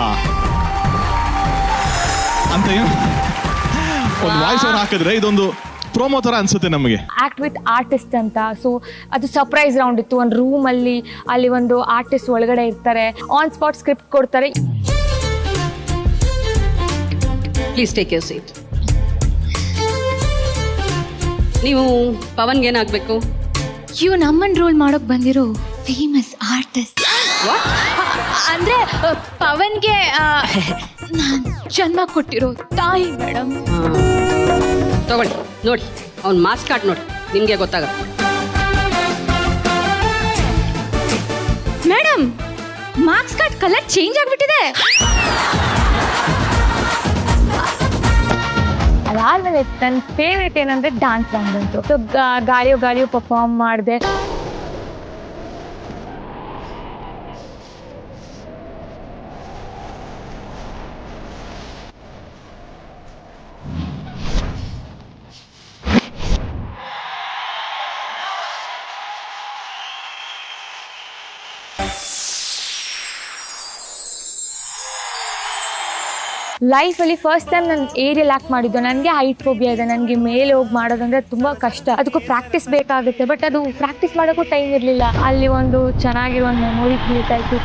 ಅಂತ ಒಂದು ವಾಯ್ಸ್ ಓವರ್ ಹಾಕಿದ್ರೆ ಇದೊಂದು ಪ್ರೋಮೋ ತರ ಅನ್ಸುತ್ತೆ ನಮಗೆ. ಆಕ್ಟ್ ವಿತ್ ಆರ್ಟಿಸ್ಟ್ ಅಂತ. ಸೊ ಅದು ಸರ್ಪ್ರೈಸ್ ರೌಂಡ್ ಇತ್ತು. ಒಂದು ರೂಮಲ್ಲಿ ಅಲ್ಲಿ ಒಂದು ಆರ್ಟಿಸ್ಟ್ ಒಳಗಡೆ ಇರ್ತಾರೆ, ಆನ್ ಸ್ಪಾಟ್ ಸ್ಕ್ರಿಪ್ಟ್ ಕೊಡ್ತಾರೆ. Please take your seat. ನೀವು ಪವನ್ಗೆ ಏನಾಗಬೇಕು? ಇವ್ ನಮ್ಮನ್ ರೋಲ್ ಮಾಡೋಕ್ ಬಂದಿರೋ ಫೇಮಸ್ ಆರ್ಟಿಸ್ಟ್. ಅಂದ್ರೆ ಪವನ್ಗೆ ನಾನ್ ಜನ್ಮ ಕೊಟ್ಟಿರೋ ತಾಯಿ ಮೇಡಮ್. ತಗೊಳ್ಳಿ ನೋಡಿ, ಅವ್ನ ಮಾಸ್ಕ್ ಕಾರ್ಡ್ ನೋಡಿ, ನಿಮ್ಗೆ ಗೊತ್ತಾಗುತ್ತೆ. Madam, marks card colour change ಆಗ್ಬಿಟ್ಟಿದೆ. ಅದಾದ್ಮೇಲೆ ನನ್ನ ಫೇವ್ರೇಟ್ ಏನಂದ್ರೆ ಡಾನ್ಸ್ ಬಂತು. ಸೊ ಗಾಳಿಯೋ ಪರ್ಫಾರ್ಮ್ ಮಾಡಿದೆ. ಲೈಫಲ್ಲಿ ಫಸ್ಟ್ ಟೈಮ್ ನಾನು ಏರಿಯಲ್ ಆ್ಯಕ್ಟ್ ಮಾಡಿದ್ದು. ನನಗೆ ಹೈಟ್ ಫೋಬಿಯಾ ಇದೆ, ನನಗೆ ಮೇಲೆ ಹೋಗಿ ಮಾಡೋದಂದ್ರೆ ತುಂಬ ಕಷ್ಟ. ಅದಕ್ಕೂ ಪ್ರಾಕ್ಟೀಸ್ ಬೇಕಾಗುತ್ತೆ, ಬಟ್ ಅದು ಪ್ರಾಕ್ಟೀಸ್ ಮಾಡೋಕ್ಕೂ ಟೈಮ್ ಇರಲಿಲ್ಲ. ಅಲ್ಲಿ ಒಂದು ಚೆನ್ನಾಗಿರೋ ಒಂದು ಮೆಮೊರಿ ಕ್ರಿಯೇಟ್ ಆಯಿತು.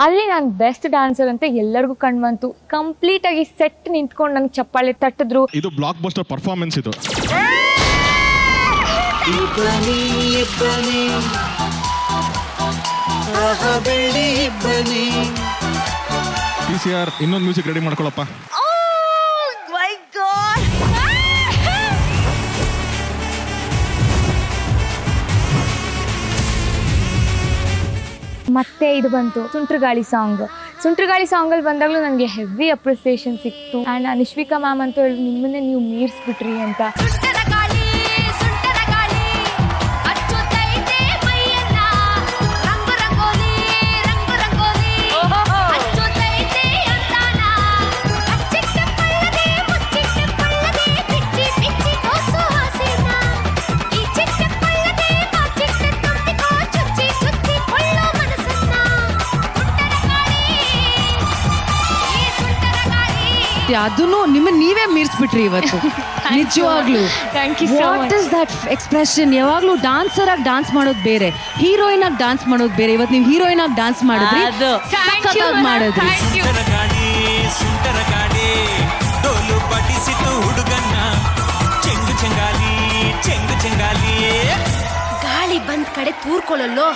ಅಲ್ಲಿ ನಾನು ಬೆಸ್ಟ್ ಡ್ಯಾನ್ಸರ್ ಅಂತ ಎಲ್ಲರಿಗೂ ಕಂಡು ಬಂತು. ಕಂಪ್ಲೀಟ್ ಆಗಿ ಸೆಟ್ ನಿಂತ್ಕೊಂಡು ನಂಗೆ ಚಪ್ಪಾಳೆ ತಟ್ಟಿದ್ರು. ಇದು ಬ್ಲಾಕ್ ಬಸ್ಟರ್ ಪರ್ಫಾರ್ಮೆನ್ಸ್ ಇದು. TCR ಇನ್ನೊಂದು ಮ್ಯೂಸಿಕ್ ರೆಡಿ ಮಾಡ್ಕೊಳಪ್ಪ. ಮತ್ತೆ ಇದು ಬಂತು ಸುಂಟ್ರಗಾಳಿ ಸಾಂಗ್. ಸುಂಟ್ರಗಾಳಿ ಸಾಂಗಲ್ಲಿ ಬಂದಾಗಲೂ ನನಗೆ ಹೆವಿ ಅಪ್ರಿಸಿಯೇಷನ್ ಸಿಕ್ತು. ಆ್ಯಂಡ್ ನಿಶ್ವಿಕಾ ಮ್ಯಾಮ್ ಅಂತ ಹೇಳಿ ನಿಮ್ಮನ್ನೇ ನೀವು ಮೀರಿಸ್ಬಿಟ್ರಿ ಅಂತ. ಅದನ್ನು ನೀವೇ ಮೀರಿಸ್ಬಿಟ್ರಿ ಇವತ್ತು ನಿಜವಾಗ್ಲೂ. What is that expression? ಯಾವಾಗ್ಲೂ ಡಾನ್ಸರ್ ಆಗಿ ಡಾನ್ಸ್ ಮಾಡೋದು ಬೇರೆ, ಹೀರೋಯಿನ್ ಆಗಿ ಡಾನ್ಸ್ ಮಾಡೋದು ಬೇರೆ. ಇವತ್ತು ನೀವು ಹೀರೋಯಿನ್ ಆಗಿ ಡಾನ್ಸ್ ಮಾಡಿದ್ರಿ, ಸಖತ್ತಾಗಿ ಮಾಡಿದ್ರಿ. ಗಾಳಿ ಬಂದ್ ಕಡೆ ತೂರ್ಕೊಳ್ಳಲ್ಲೋ.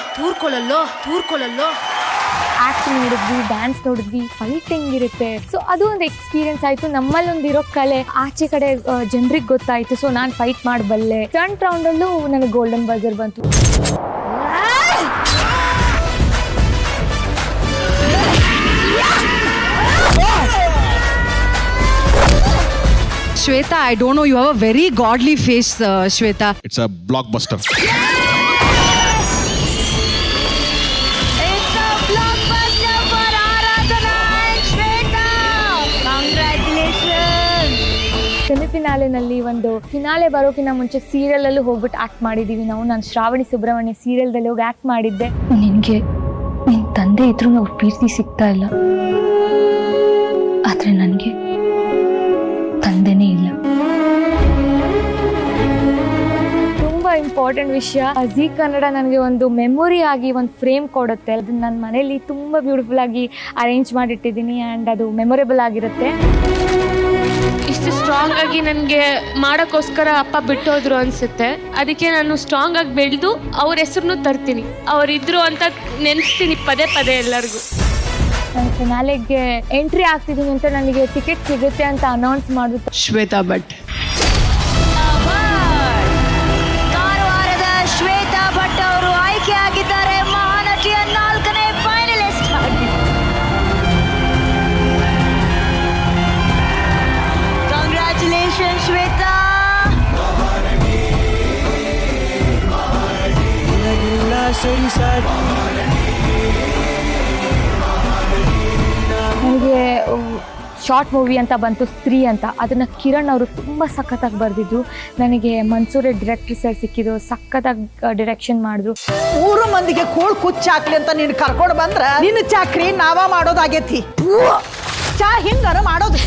ಆ್ಯಕ್ಟಿಂಗ್ ನೋಡಿದ್ವಿ, ಡ್ಯಾನ್ಸ್ ನೋಡಿದ್ವಿ, ಫೈಟಿಂಗ್ ಇರುತ್ತೆ. ಸೊ ಅದು ಒಂದು ಎಕ್ಸ್ಪೀರಿಯನ್ಸ್ ಆಯಿತು. ನಮ್ಮಲ್ಲಿ ಒಂದಿರೋ ಕಲೆ ಆಚೆ ಕಡೆ ಜನರಿಗೆ ಗೊತ್ತಾಯಿತು. ಸೊ ನಾನು ಫೈಟ್ ಮಾಡಬಲ್ಲೆ. ಫ್ರಂಟ್ ರೌಂಡಲ್ಲೂ ನನಗೆ ಗೋಲ್ಡನ್ ಬಜರ್ ಬಂತು. Shweta, I don't know, you have a very godly face, Shweta. It's a blockbuster. ಸೆಮಿಫಿನಾಲೆನಲ್ಲಿ ಒಂದು ಫಿನಾಲೆ ಬರೋಕ್ಕಿಂತ ಮುಂಚೆ ಸೀರಿಯಲಲ್ಲೂ ಹೋಗ್ಬಿಟ್ಟು ಆ್ಯಕ್ಟ್ ಮಾಡಿದ್ದೀವಿ ನಾವು. ನಾನು ಶ್ರಾವಣಿ ಸುಬ್ರಹ್ಮಣ್ಯ ಸೀರಿಯಲ್ದಲ್ಲಿ ಹೋಗಿ ಆ್ಯಕ್ಟ್ ಮಾಡಿದ್ದೆ. ನಿನಗೆ ನಿನ್ನ ತಂದೆ ಇದ್ರೂ ನಾವು ಪ್ರೀತಿ ಸಿಗ್ತಾ ಇಲ್ಲ, ಆದರೆ ನನಗೆ ತಂದೆನೇ ಇಲ್ಲ. ತುಂಬ ಇಂಪಾರ್ಟೆಂಟ್ ವಿಷಯ. ಜೀ ಕನ್ನಡ ನನಗೆ ಒಂದು ಮೆಮೊರಿ ಆಗಿ ಒಂದು ಫ್ರೇಮ್ ಕೊಡುತ್ತೆ. ಅದನ್ನ ನನ್ನ ಮನೇಲಿ ತುಂಬ ಬ್ಯೂಟಿಫುಲ್ ಆಗಿ ಅರೇಂಜ್ ಮಾಡಿಟ್ಟಿದ್ದೀನಿ. ಆ್ಯಂಡ್ ಅದು ಮೆಮೊರೇಬಲ್ ಆಗಿರುತ್ತೆ. ಇಷ್ಟು ಸ್ಟ್ರಾಂಗ್ ಆಗಿ ನನಗೆ ಮಾಡೋಕ್ಕೋಸ್ಕರ ಅಪ್ಪ ಬಿಟ್ಟೋದ್ರು ಅನ್ಸುತ್ತೆ. ಅದಕ್ಕೆ ನಾನು ಸ್ಟ್ರಾಂಗ್ ಆಗಿ ಬೆಳೆದು ಅವ್ರ ಹೆಸರನ್ನು ತರ್ತೀನಿ. ಅವರಿದ್ರು ಅಂತ ನೆನೆಸ್ತೀನಿ ಪದೇ ಪದೇ ಎಲ್ಲರಿಗೂ. ನಾನು ಫಿನಾಲೆಗೆ ಎಂಟ್ರಿ ಆಗ್ತಿದ್ದೀನಿ ಅಂತ ನನಗೆ ಟಿಕೆಟ್ ಸಿಗುತ್ತೆ ಅಂತ ಅನೌನ್ಸ್ ಮಾಡಿದ್ರು ಶ್ವೇತಾ ಭಟ್. ಕಾರವಾರದ ಶ್ವೇತಾ ಭಟ್ ಅವರು ಆಯ್ಕೆ ಆಗಿದ್ದಾರೆ ಮಹಾನಟಿಯ 4ನೇ ಫೈನಲಿಸ್ಟ್ ಆಗಿ. ಕಂಗ್ರ್ಯಾಚುಲೇಷನ್ ಶ್ವೇತಾ. ನನಗೆ ಶಾರ್ಟ್ ಮೂವಿ ಅಂತ ಬಂತು, ಸ್ತ್ರೀ ಅಂತ. ಅದನ್ನು ಕಿರಣ್ ಅವರು ತುಂಬ ಸಖತ್ತಾಗಿ ಬರೆದಿದ್ರು. ನನಗೆ ಮನ್ಸೂರೆ ಡೈರೆಕ್ಟರ್ ಸರ್ ಸಿಕ್ಕಿದ್ರು, ಸಖತ್ತಾಗಿ ಡೈರೆಕ್ಷನ್ ಮಾಡಿದ್ರು. 3 ಮಂದಿಗೆ ಕೂಳ್ ಕುಚ್ಚಾಕ್ಲಿ ಅಂತ ನೀನು ಕರ್ಕೊಂಡು ಬಂದ್ರೆ ನಿನ್ನ ಚಾಕ್ರಿ ನಾವ ಮಾಡೋದಾಗೈತಿ. ಚಾ ಹಿಂಗಾರ ಮಾಡೋದು.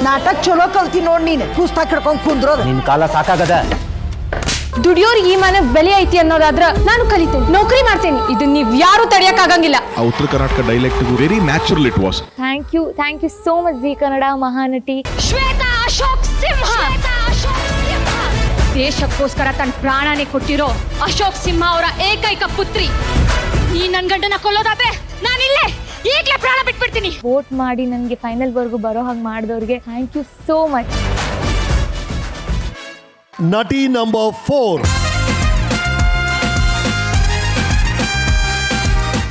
ನಾಟಕ ಚಲೋ ಕಲ್ತಿ ನೋಡಿ, ನೀನು ಪುಸ್ತಕ ಹಿಡ್ಕೊಂಡು ಕುಂದ್ರೋದು. ನಿನ್ನ ಕಾಲ ಸಾಕಾಗದ. ದುಡಿಯೋರಿಗೆ ಈ ಮನೆ ಬೆಲೆ ಐತಿ ಅನ್ನೋದಾದ್ರ ನಾನು ಕಲಿತೇನೆ, ನೌಕರಿ ಮಾಡ್ತೇನೆ. ಇದನ್ನ ನೀವ್ ಯಾರು ತಡೆಯಕ್ಕಾಗಂಗಿಲ್ಲ. ಆ Uttara Karnataka dialect very natural it was. Thank you so much ji Kannada Mahanati Shweta Ashok Simha. ದೇಶಕ್ಕೋಸ್ಕರ ತನ್ನ ಪ್ರಾಣನೇ ಕೊಟ್ಟಿರೋ ಅಶೋಕ್ ಸಿಂಹ ಅವರ ಏಕೈಕ ಪುತ್ರಿ. ಈ ನನ್ ಗಂಡನ ಕೊಲ್ಲೋದಾದ್ರೆ ನಾನಿಲ್ಲೇ ಈಗಲೇ ಪ್ರಾಣ ಬಿಟ್ಬಿಡ್ತೀನಿ. ವೋಟ್ ಮಾಡಿ ನನಗೆ ಫೈನಲ್ ವರ್ಗೂ ಬರೋ ಹಾಗೆ ಮಾಡಿದವ್ರಿಗೆ ಥ್ಯಾಂಕ್ ಯು ಸೋ ಮಚ್. ನಟಿ ನಂಬರ್ 4.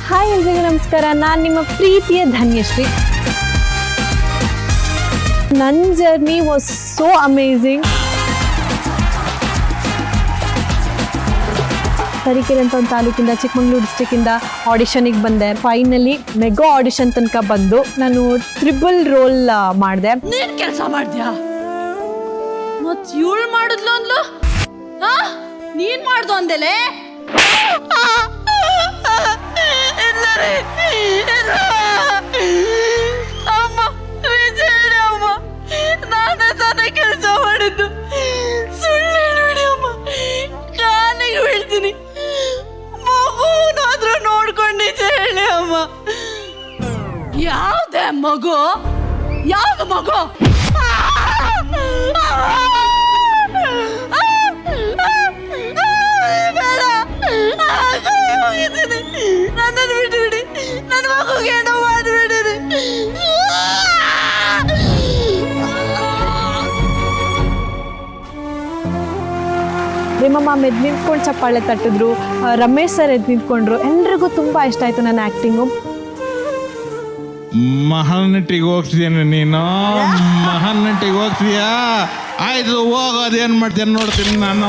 ಹಾಯ್ ಎಲ್ರಿಗೂ ನಮಸ್ಕಾರ, ನಾನು ನಿಮ್ಮ ಪ್ರೀತಿಯ ಧನ್ಯಶ್ರೀ. ನನ್ನ journey was so amazing. Tarikere ಅಂತ ಒಂದು ತಾಲೂಕಿಂದ, ಚಿಕ್ಕಮಂಗ್ಳೂರು ಡಿಸ್ಟಿಕ್ಕಿಂದ ಆಡಿಷನಿಗೆ ಬಂದೆ. ಫೈನಲಿ ಮೆಗಾ ಆಡಿಷನ್ ತನಕ ಬಂದು ನಾನು ಟ್ರಿಬಲ್ ರೋಲ್ ಮಾಡಿದೆ. ನೀನ್ ಕೆಲಸ ಮಾಡ್ದ್ಯಾ? ಮತ್ ಇವಳು ಮಾಡಿದ್ಲು ಅಂದ್ಲು, ನೀನ್ ಮಾಡ್ದು ಅಂದೆಲೆ. ಅಮ್ಮ ಅಮ್ಮ, ನಾನೇ ತಾನೇ ಕೆಲಸ ಮಾಡಿದ್ದು. ಸುಳ್ಳು ಹೇಳ್ಬೇಡಿ ಅಮ್ಮ, ಕಾಲಿಗೆ ಬೀಳ್ತೀನಿ. ಮಗುನಾದ್ರೂ ನೋಡ್ಕೊಂಡಿದ್ದೆ ಹೇಳಿ ಅಮ್ಮ. ಯಾವ್ದೇ ಮಗು? ಯಾವ್ದು ಮಗು? ನನ್ನನ್ನು ಬಿಟ್ಟು ಬಿಡಿ, ನನ್ನ ಮಗುಗೆ ಏನೋ ಮಾಡಿಬಿಡಿರಿ. ರೇಮಮ್ಮ ಎದ್ದು ನಿಂತ್ಕೊಂಡು ಚಪ್ಪಾಳೆ ತಟ್ಟಿದ್ರು, ರಮೇಶ್ ಸರ್ ಎದ್ದು ನಿಂತ್ಕೊಂಡ್ರು. ಎಲ್ರಿಗೂ ತುಂಬ ಇಷ್ಟ ಆಯಿತು ನನ್ನ ಆ್ಯಕ್ಟಿಂಗು. ಮಹಾನಟಿಗೆ ಹೋಗ್ತಿದ್ದೇನೆ ನೀನು, ಮಹಾನಟಿಗೆ ಹೋಗ್ತೀಯಾ? ಆಯ್ತು ಹೋಗೋದೇನು ಮಾಡ್ತೇನೆ ನೋಡ್ತೀನಿ ನಾನು.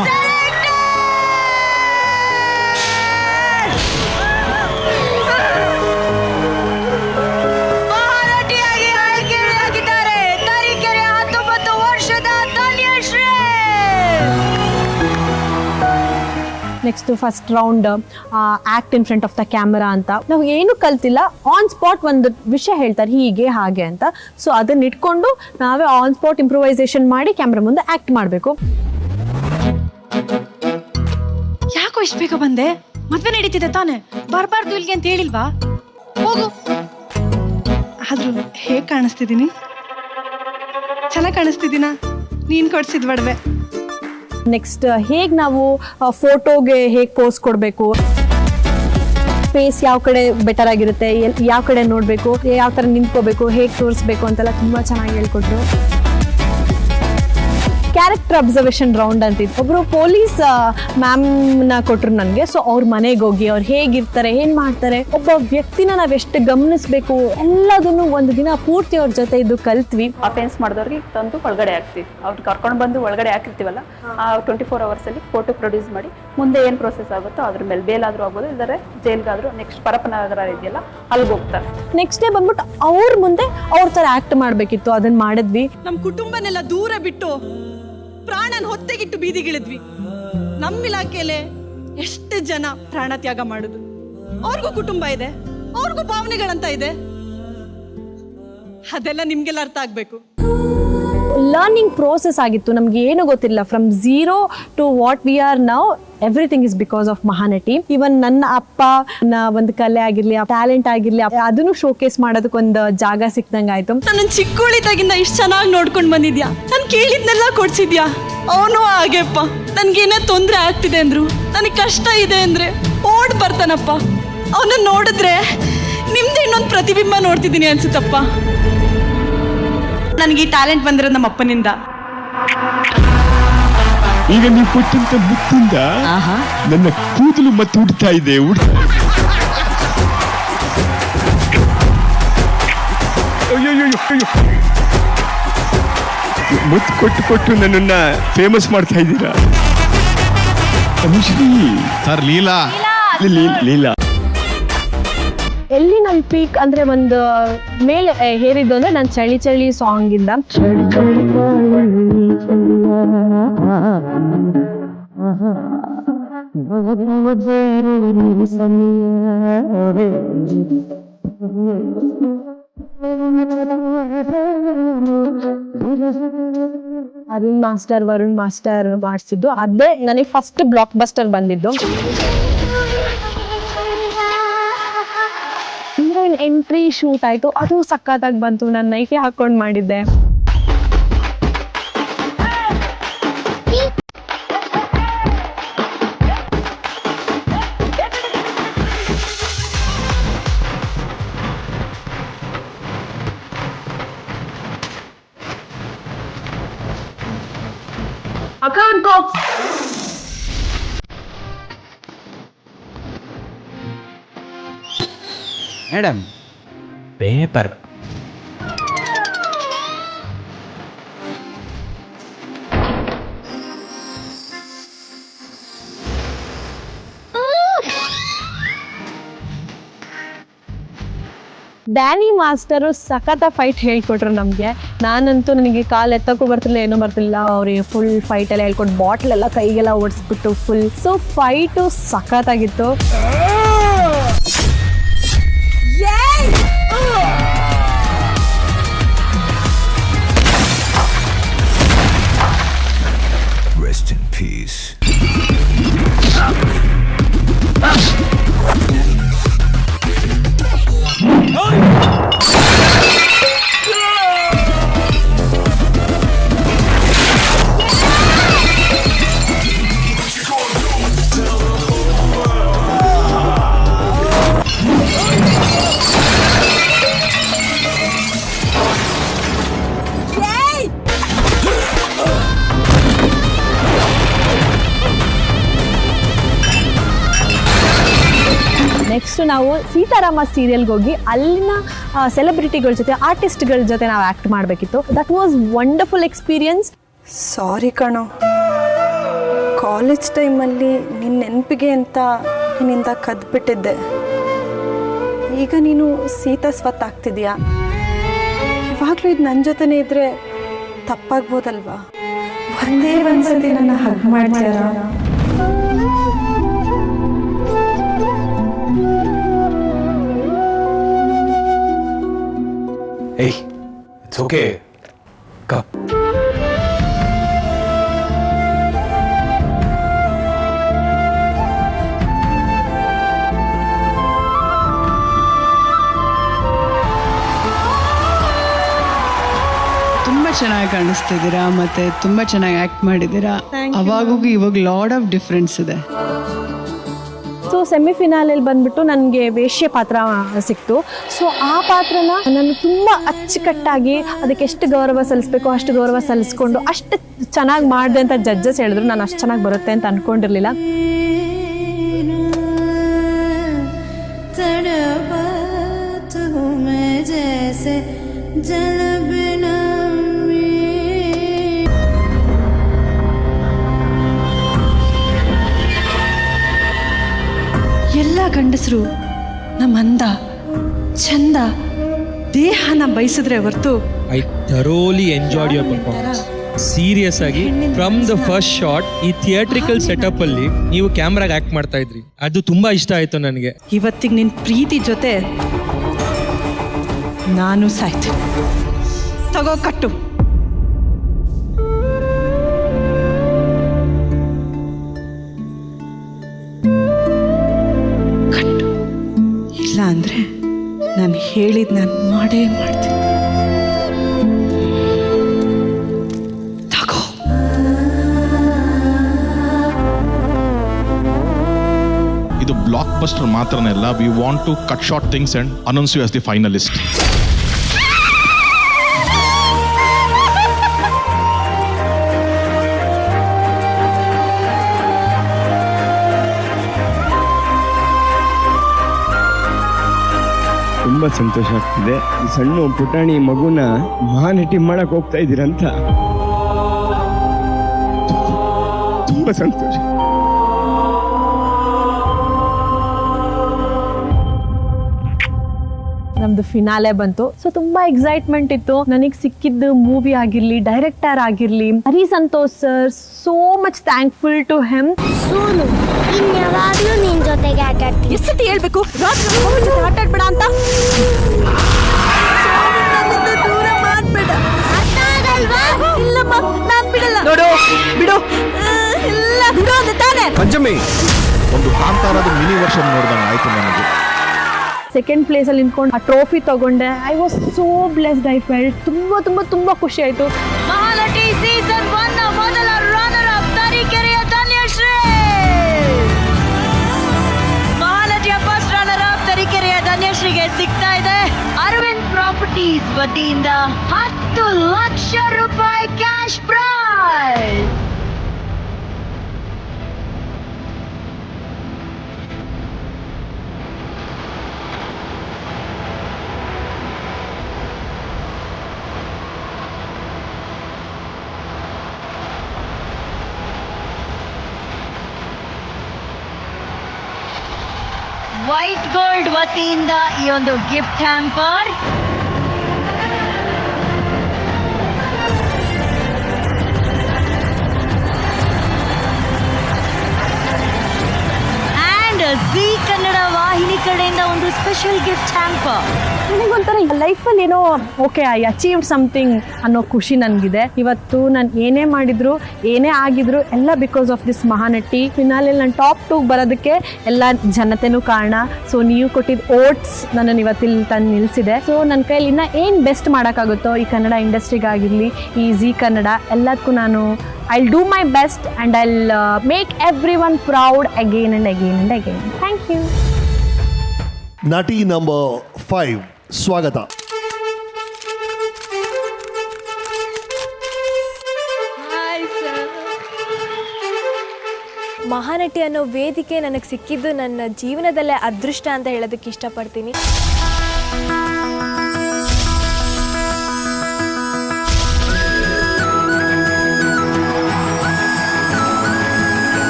ಮಹಾನಟಿಯಾಗಿ ಆಯ್ಕೆಯಾಗಿದ್ದಾರೆ ತರೀಕೆರೆ 19 ವರ್ಷದ Dhanyashree. Next first round act in front of the camera ಅಂತ. ನಾವು ಏನು ಕಲ್ತಿಲ್ಲ, ಆನ್ ಸ್ಪಾಟ್ ಒಂದು ವಿಷಯ ಹೇಳ್ತಾರೆ ಹೀಗೆ ಹಾಗೆ ಅಂತ. ಸೊ ಅದನ್ನ ಇಟ್ಕೊಂಡು ನಾವೇ ಆನ್ ಸ್ಪಾಟ್ ಇಂಪ್ರೂವೈಸೇಷನ್ ಮಾಡಿ ಕ್ಯಾಮ್ರಾ ಮುಂದೆ ಆ್ಯಕ್ಟ್ ಮಾಡಬೇಕು. ಯಾಕೋ ಇಷ್ಟು ಬೇಗ ಬಂದೆ? ಮದ್ವೆ ನಡೀತಿದೆ ತಾನೆ, ಬರಬಾರ್ದು ಇಲ್ಲಿಗೆ ಅಂತ ಹೇಳಿಲ್ವಾ? ಹೋಗು. ಆದ್ರೂ ಹೇಗೆ ಕಾಣಿಸ್ತಿದ್ದೀನಿ? ಚೆನ್ನಾಗಿ ಕಾಣಿಸ್ತಿದ್ದೀನಾ? ನೀನು ಕೊಡ್ಸಿದ್ ಒಡವೆ. ನೆಕ್ಸ್ಟ್ ಹೇಗೆ ನಾವು ಫೋಟೋಗೆ ಹೇಗೆ ಪೋಸ್ ಕೊಡಬೇಕು, ಫೇಸ್ ಯಾವ ಕಡೆ ಬೆಟರ್ ಆಗಿರುತ್ತೆ, ಯಾವ ಕಡೆ ನೋಡಬೇಕು, ಯಾವ ಥರ ನಿಂತ್ಕೋಬೇಕು, ಹೇಗೆ ತೋರಿಸ್ಬೇಕು ಅಂತೆಲ್ಲ ತುಂಬ ಚೆನ್ನಾಗಿ ಹೇಳ್ಕೊಟ್ರು. ಕ್ಯಾರೆಕ್ಟರ್ ಅಬ್ಸರ್ವೇಷನ್ ರೌಂಡ್ ಅಂತಿತ್ತು. ಒಬ್ಬರು ಪೊಲೀಸ್ ಮ್ಯಾಮ್ನ ಕೊಟ್ಟರು ನನಗೆ. ಸೊ ಅವ್ರ ಮನೆಗೆ ಹೋಗಿ ಅವ್ರು ಹೇಗಿರ್ತಾರೆ, ಏನು ಮಾಡ್ತಾರೆ, ಒಬ್ಬ ವ್ಯಕ್ತಿನ ನಾವು ಎಷ್ಟು ಗಮನಿಸಬೇಕು ಎಲ್ಲದನ್ನು ಒಂದು ದಿನ ಪೂರ್ತಿ ಅವ್ರ ಜೊತೆ ಇದ್ದು ಕಲ್ತ್ವಿ. ಅಫೆನ್ಸ್ ಮಾಡಿದವ್ರಿಗೆ ತಂದು ಒಳಗಡೆ ಹಾಕ್ತೀವಿ. ಅವ್ರು ಕರ್ಕೊಂಡು ಬಂದು ಒಳಗಡೆ ಹಾಕಿರ್ತೀವಲ್ಲ, ಆ 24 ಅವರ್ಸಲ್ಲಿ ಫೋಟೋ ಪ್ರೊಡ್ಯೂಸ್ ಮಾಡಿ ಮುಂದೆ ಏನು ಪ್ರೊಸೆಸ್ ಆಗುತ್ತೋ ಅದ್ರ ಮೇಲೆ ಬೇಲ್ ಆದರೂ ಆಗ್ಬೋದು, ಇಲ್ಲದ್ರೆ ಜೈಲ್ಗಾದರೂ ನೆಕ್ಸ್ಟ್ ಪರಪನಗರ ಇದೆಯಲ್ಲ ಅಲ್ಲಿಗೆ ಹೋಗ್ತಾರೆ. ನೆಕ್ಸ್ಟ್ ಡೇ ಬಂದ್ಬಿಟ್ಟು ಅವ್ರ ಮುಂದೆ ಅವ್ರ ಥರ ಆ್ಯಕ್ಟ್ ಮಾಡಬೇಕಿತ್ತು. ಅದನ್ನ ಮಾಡಿದ್ವಿ. ನಮ್ಮ ಕುಟುಂಬನೆಲ್ಲ ದೂರ ಬಿಟ್ಟು ಪ್ರಾಣನ ಹೊತ್ತೆಗಿಟ್ಟು ಬೀದಿಗಿಳಿದ್ವಿ. ನಮ್ಮ ಇಲಾಖೆಯಲ್ಲಿ ಎಷ್ಟು ಜನ ಪ್ರಾಣ ತ್ಯಾಗ ಮಾಡುದು. ಅವ್ರಿಗೂ ಕುಟುಂಬ ಇದೆ, ಅವ್ರಿಗೂ ಭಾವನೆಗಳಂತ ಇದೆ. ಅದೆಲ್ಲ ನಿಮ್ಗೆಲ್ಲ ಅರ್ಥ ಆಗ್ಬೇಕು. ಲರ್ನಿಂಗ್ ಪ್ರೋಸೆಸ್ ಆಗಿತ್ತು. ನಮ್ಗೆ ಏನು ಗೊತ್ತಿಲ್ಲ. From zero to what we are now, everything is because of Mahanati. Even ನನ್ನ ಅಪ್ಪ ಒಂದು ಕಲೆ ಆಗಿರ್ಲಿ, ಟ್ಯಾಲೆಂಟ್ ಆಗಿರ್ಲಿ, ಅದನ್ನು ಶೋಕೇಸ್ ಮಾಡೋದಕ್ಕೊಂದು ಜಾಗ ಸಿಕ್ದಂಗೆ ಆಯ್ತು. ನನ್ನ ಚಿಕ್ಕುಳಿದಾಗಿಂದ ಇಷ್ಟು ಚೆನ್ನಾಗಿ ನೋಡ್ಕೊಂಡು ಬಂದಿದ್ಯಾ, ನಾನು ಕೇಳಿದ್ನೆಲ್ಲ ಕೊಡ್ಸಿದ್ಯಾ. ಅವನು ಹಾಗೆಪ್ಪ, ನನ್ಗೇನೇ ತೊಂದರೆ ಆಗ್ತಿದೆ ಅಂದ್ರು, ನನಗೆ ಕಷ್ಟ ಇದೆ ಅಂದ್ರೆ ಓಡ್ ಬರ್ತಾನಪ್ಪ. ಅವನನ್ನ ನೋಡಿದ್ರೆ ನಿಮ್ದು ಇನ್ನೊಂದು ಪ್ರತಿಬಿಂಬ ನೋಡ್ತಿದ್ದೀನಿ ಅನ್ಸುತ್ತಪ್ಪ. ನನಗೆ ಈ ಟ್ಯಾಲೆಂಟ್ ಬಂದಿರೋದು ನಮ್ಮ ಅಪ್ಪನಿಂದ. ಈಗ ನೀವು ಕೊಟ್ಟಂತ ಬುಕ್ಕಿಂದ ನನ್ನ ಕೂದಲು ಮತ್ತೆ ಉಡ್ತಾ ಇದೆ. ಮುತ್ತು ಕೊಟ್ಟು ಕೊಟ್ಟು ನನ್ನನ್ನ ಫೇಮಸ್ ಮಾಡ್ತಾ ಇದ್ದೀರಾ. ಸರ್ ಲೀಲಾ ಲೀಲಾ ಎಲ್ಲಿ ನನ್ನ ಪೀಕ್ ಅಂದ್ರೆ ಒಂದು ಮೇಲೆ ಹೇರಿದ್ದು ಅಂದ್ರೆ ನನ್ನ ಚಳಿ ಚಳಿ ಸಾಂಗ್ ಇಂದ. ವರುಣ್ ಮಾಸ್ಟರ್ ಮಾಡಿಸಿದ್ದು ಅದೇ ನನಗೆ ಫಸ್ಟ್ ಬ್ಲಾಕ್ ಬಸ್ಟರ್ ಬಂದಿದ್ದು. ಹೀರೋಯಿನ್ ಎಂಟ್ರಿ ಶೂಟ್ ಆಯ್ತು, ಅದು ಸಖತ್ತಾಗಿ ಬಂತು. ನಾನು ನೈಟಿ ಹಾಕೊಂಡು ಮಾಡಿದ್ದೆ. ಮೇಡಮ್ ಪೇಪರ್ ಡ್ಯಾನಿ ಮಾಸ್ಟರು ಸಖತ್ತ ಫೈಟ್ ಹೇಳ್ಕೊಟ್ರು ನಮಗೆ. ನಾನಂತೂ ನನಗೆ ಕಾಲು ಎತ್ತಕ್ಕೂ ಬರ್ತಿಲ್ಲ, ಏನೂ ಬರ್ತಿಲ್ಲ. ಅವ್ರಿಗೆ ಫುಲ್ ಫೈಟ್ ಎಲ್ಲ ಹೇಳ್ಕೊಟ್ಟು ಬಾಟ್ಲ್ ಎಲ್ಲ ಕೈಗೆಲ್ಲ ಓಡಿಸ್ಬಿಟ್ಟು ಫುಲ್. ಸೊ ಫೈಟು ಸಖತ್ತಾಗಿತ್ತು. Rest in peace. ನೆಕ್ಸ್ಟ್ ನಾವು ಸೀತಾರಾಮ ಸೀರಿಯಲ್ಗೆ ಹೋಗಿ ಅಲ್ಲಿನ ಸೆಲೆಬ್ರಿಟಿಗಳ ಜೊತೆ, ಆರ್ಟಿಸ್ಟ್ಗಳ ಜೊತೆ ನಾವು ಆ್ಯಕ್ಟ್ ಮಾಡಬೇಕಿತ್ತು. That was wonderful experience. Sorry ಕಣೋ, ಕಾಲೇಜ್ ಟೈಮಲ್ಲಿ ನಿನ್ನ ನೆನಪಿಗೆ ಅಂತ ನಿನ್ನಿಂದ ಕದ್ಬಿಟ್ಟಿದ್ದೆ. ಈಗ ನೀನು ಸೀತಾ ಸ್ವತ್ ಆಗ್ತಿದೀಯಾ. ಇವಾಗಲೂ ಇದು ನನ್ನ ಜೊತೆನೇ ಇದ್ರೆ ತಪ್ಪಾಗ್ಬೋದಲ್ವಾ? ಒಂದೇ ಒಂದ್ಸತಿ ನನ್ನ ಹಗ್ ಮಾಡ್ತೀರಾ? Hey, it's okay. Come. ತುಂಬ ಚೆನ್ನಾಗಿ ಕಾಣಿಸ್ತಿದ್ದೀರಾ, ಮತ್ತೆ ತುಂಬ ಚೆನ್ನಾಗಿ ಆ್ಯಕ್ಟ್ ಮಾಡಿದ್ದೀರಾ. ಅವಾಗೂ ಇವಾಗ ಲಾಡ್ ಆಫ್ ಡಿಫ್ರೆನ್ಸ್ ಇದೆ. ಸೊ ಸೆಮಿಫಿನಾಲಲ್ಲಿ ಬಂದ್ಬಿಟ್ಟು ನನಗೆ ವೇಶ್ಯ ಪಾತ್ರ ಸಿಕ್ತು. ಸೊ ಆ ಪಾತ್ರನ ನಾನು ತುಂಬ ಅಚ್ಚುಕಟ್ಟಾಗಿ ಅದಕ್ಕೆ ಎಷ್ಟು ಗೌರವ ಸಲ್ಲಿಸ್ಬೇಕು ಅಷ್ಟು ಗೌರವ ಸಲ್ಲಿಸ್ಕೊಂಡು ಅಷ್ಟು ಚೆನ್ನಾಗಿ ಮಾಡಿದೆ ಅಂತ ಜಡ್ಜಸ್ ಹೇಳಿದ್ರು. ನಾನು ಅಷ್ಟು ಚೆನ್ನಾಗಿ ಬರುತ್ತೆ ಅಂತ ಅಂದ್ಕೊಂಡಿರಲಿಲ್ಲ. ಎಲ್ಲ ಗಂಡಸರು ನಮ್ಮ ಅಂದ ಚಂದ ದೇಹನ ಬಯಸಿದ್ರೆ ಹೊರತು. I thoroughly enjoyed your performance. Serious ಆಗಿ ಫ್ರಮ್ ದ ಫಸ್ಟ್ ಶಾಟ್ ಈ ಥಿಯೇಟ್ರಿಕಲ್ ಸೆಟಪ್ ಅಲ್ಲಿ ನೀವು ಕ್ಯಾಮ್ರಾಗ ಆಕ್ಟ್ ಮಾಡ್ತಾ ಇದ್ರಿ, ಅದು ತುಂಬಾ ಇಷ್ಟ ಆಯ್ತು ನನಗೆ. ಇವತ್ತಿಗೆ ನಿನ್ನ ಪ್ರೀತಿ ಜೊತೆ ನಾನು ಸಾಯ್ತೀನಿ. ತಗೋ ಕಟ್ಟು. ಇಲ್ಲ ಅಂದ್ರೆ ನಾನು ಹೇಳಿದ್ ನಾನು ಮಾಡೇ ಮಾಡ್ತೀನಿ. ತಗೋ. ಇದು ಬ್ಲಾಕ್ ಬಸ್ಟರ್ ಮಾತ್ರನೇ ಅಲ್ಲ, we want to cut short things and announce you as the finalist. ತುಂಬ ಸಂತೋಷ ಆಗ್ತಿದೆ. ಈ ಸಣ್ಣ ಪುಟಾಣಿ ಮಗುನ ಮಹಾನಟಿ ಮಾಡಕ್ ಹೋಗ್ತಾ ಇದ್ದೀರಂತ ತುಂಬ ಸಂತೋಷ. ನಮ್ದು ಫಿನಾಲೆ ಬಂತು. ಸೊ ತುಂಬಾ ಎಕ್ಸೈಟ್ಮೆಂಟ್ ಇತ್ತು. ನನಗೆ ಸಿಕ್ಕಿದ್ದು ಮೂವಿ ಆಗಿರ್ಲಿ, ಡೈರೆಕ್ಟರ್ ಆಗಿರ್ಲಿ, Hari Santhosh sir, so much thankful to him. Sonu, ಇನ್ಯಾವಾಗ್ಲೂ ನಿನ್ ಜೊತೆಗೆ ಆಟ ಆಡ್ತೀನಿ. ಎಷ್ಟೊತ್ತಿ ಹೇಳ್ಬೇಕು ರಾತ್ರಿ ಜೊತೆ ಆಟ ಆಡ್ಬೇಡ ಅಂತ? ರಿಯಲಿ ಒಂದು ಕಾಂತಾರದ ಮಿನಿ ವರ್ಷನ್ ನೋಡ್ದಂಗೆ ಆಯ್ತು ನನಗೆ. ಸೆಕೆಂಡ್ ಪ್ಲೇಸಲ್ಲಿ ನಿಂತ್ಕೊಂಡು ಆ ಟ್ರೋಫಿ ತಗೊಂಡೆ. I was so blessed. I felt ತುಂಬ ತುಂಬ ತುಂಬ ಖುಷಿ ಆಯಿತು. ಮಹಾನಟಿ ಸೀಸನ್ 1 ಮೊದಲ ರನ್ನರ್ ಅಪ್ ತರೀಕೆರೆಯ ಧನ್ಯಶ್ರೀ. ಮಹಾನಟಿಯ ಫಸ್ಟ್ ರನ್ನರ್ ಅಪ್ ತರೀಕೆರೆಯ ಧನ್ಯಶ್ರೀಗೆ ಸಿಗ್ತಾ ಇದೆ ಅರವಿಂದ್ ಪ್ರಾಪರ್ಟೀಸ್ ವತಿಯಿಂದ 10 ಲಕ್ಷ ರೂಪಾಯಿ ಕ್ಯಾಶ್ ಪ್ರೈಸ್. ವೈಟ್ ಗೋಲ್ಡ್ ವತಿಯಿಂದ ಈ ಒಂದು gift hamper. And Zee Kannada ವಾಹಿನಿ ಕಡೆಯಿಂದ ಒಂದು ಸ್ಪೆಷಲ್ ಗಿಫ್ಟ್ ಹ್ಯಾಂಪರ್. ನನಗೊಂಥರ ಲೈಫಲ್ಲಿ ಏನೋ ಓಕೆ ಐ ಅಚೀವ್ಡ್ ಸಮಥಿಂಗ್ ಅನ್ನೋ ಖುಷಿ ನನಗಿದೆ. ಇವತ್ತು ನಾನು ಏನೇ ಮಾಡಿದ್ರು ಏನೇ ಆಗಿದ್ರು ಎಲ್ಲ ಬಿಕಾಸ್ ಆಫ್ ದಿಸ್ ಮಹಾನಟಿ. ಫಿನಾಲಲ್ಲಿ ನಾನು ಟಾಪ್ 2 ಬರೋದಕ್ಕೆ ಎಲ್ಲ ಜನತೆನೂ ಕಾರಣ. ಸೊ ನೀವು ಕೊಟ್ಟಿದ್ದ ಓಟ್ಸ್ ನನ್ನನ್ನು ಇವತ್ತಿಲ್ಲಿ ತಂದು ನಿಲ್ಲಿಸಿದೆ. ಸೊ ನನ್ನ ಕೈಯಲ್ಲಿ ಇನ್ನೂ ಏನು ಬೆಸ್ಟ್ ಮಾಡೋಕ್ಕಾಗುತ್ತೋ ಈ ಕನ್ನಡ ಇಂಡಸ್ಟ್ರಿಗಾಗಿರಲಿ, ಈ ಜೀ ಕನ್ನಡ ಎಲ್ಲದಕ್ಕೂ ನಾನು I'll do my best and I'll make everyone proud again and again and again. Thank you. ನಟಿ ನಂಬರ್ 5 ಸ್ವಾಗತ. ಮಹಾನಟಿ ಅನ್ನೋ ವೇದಿಕೆ ನನಗೆ ಸಿಕ್ಕಿದ್ದು ನನ್ನ ಜೀವನದಲ್ಲೇ ಅದೃಷ್ಟ ಅಂತ ಹೇಳೋದಕ್ಕೆ ಇಷ್ಟಪಡ್ತೀನಿ.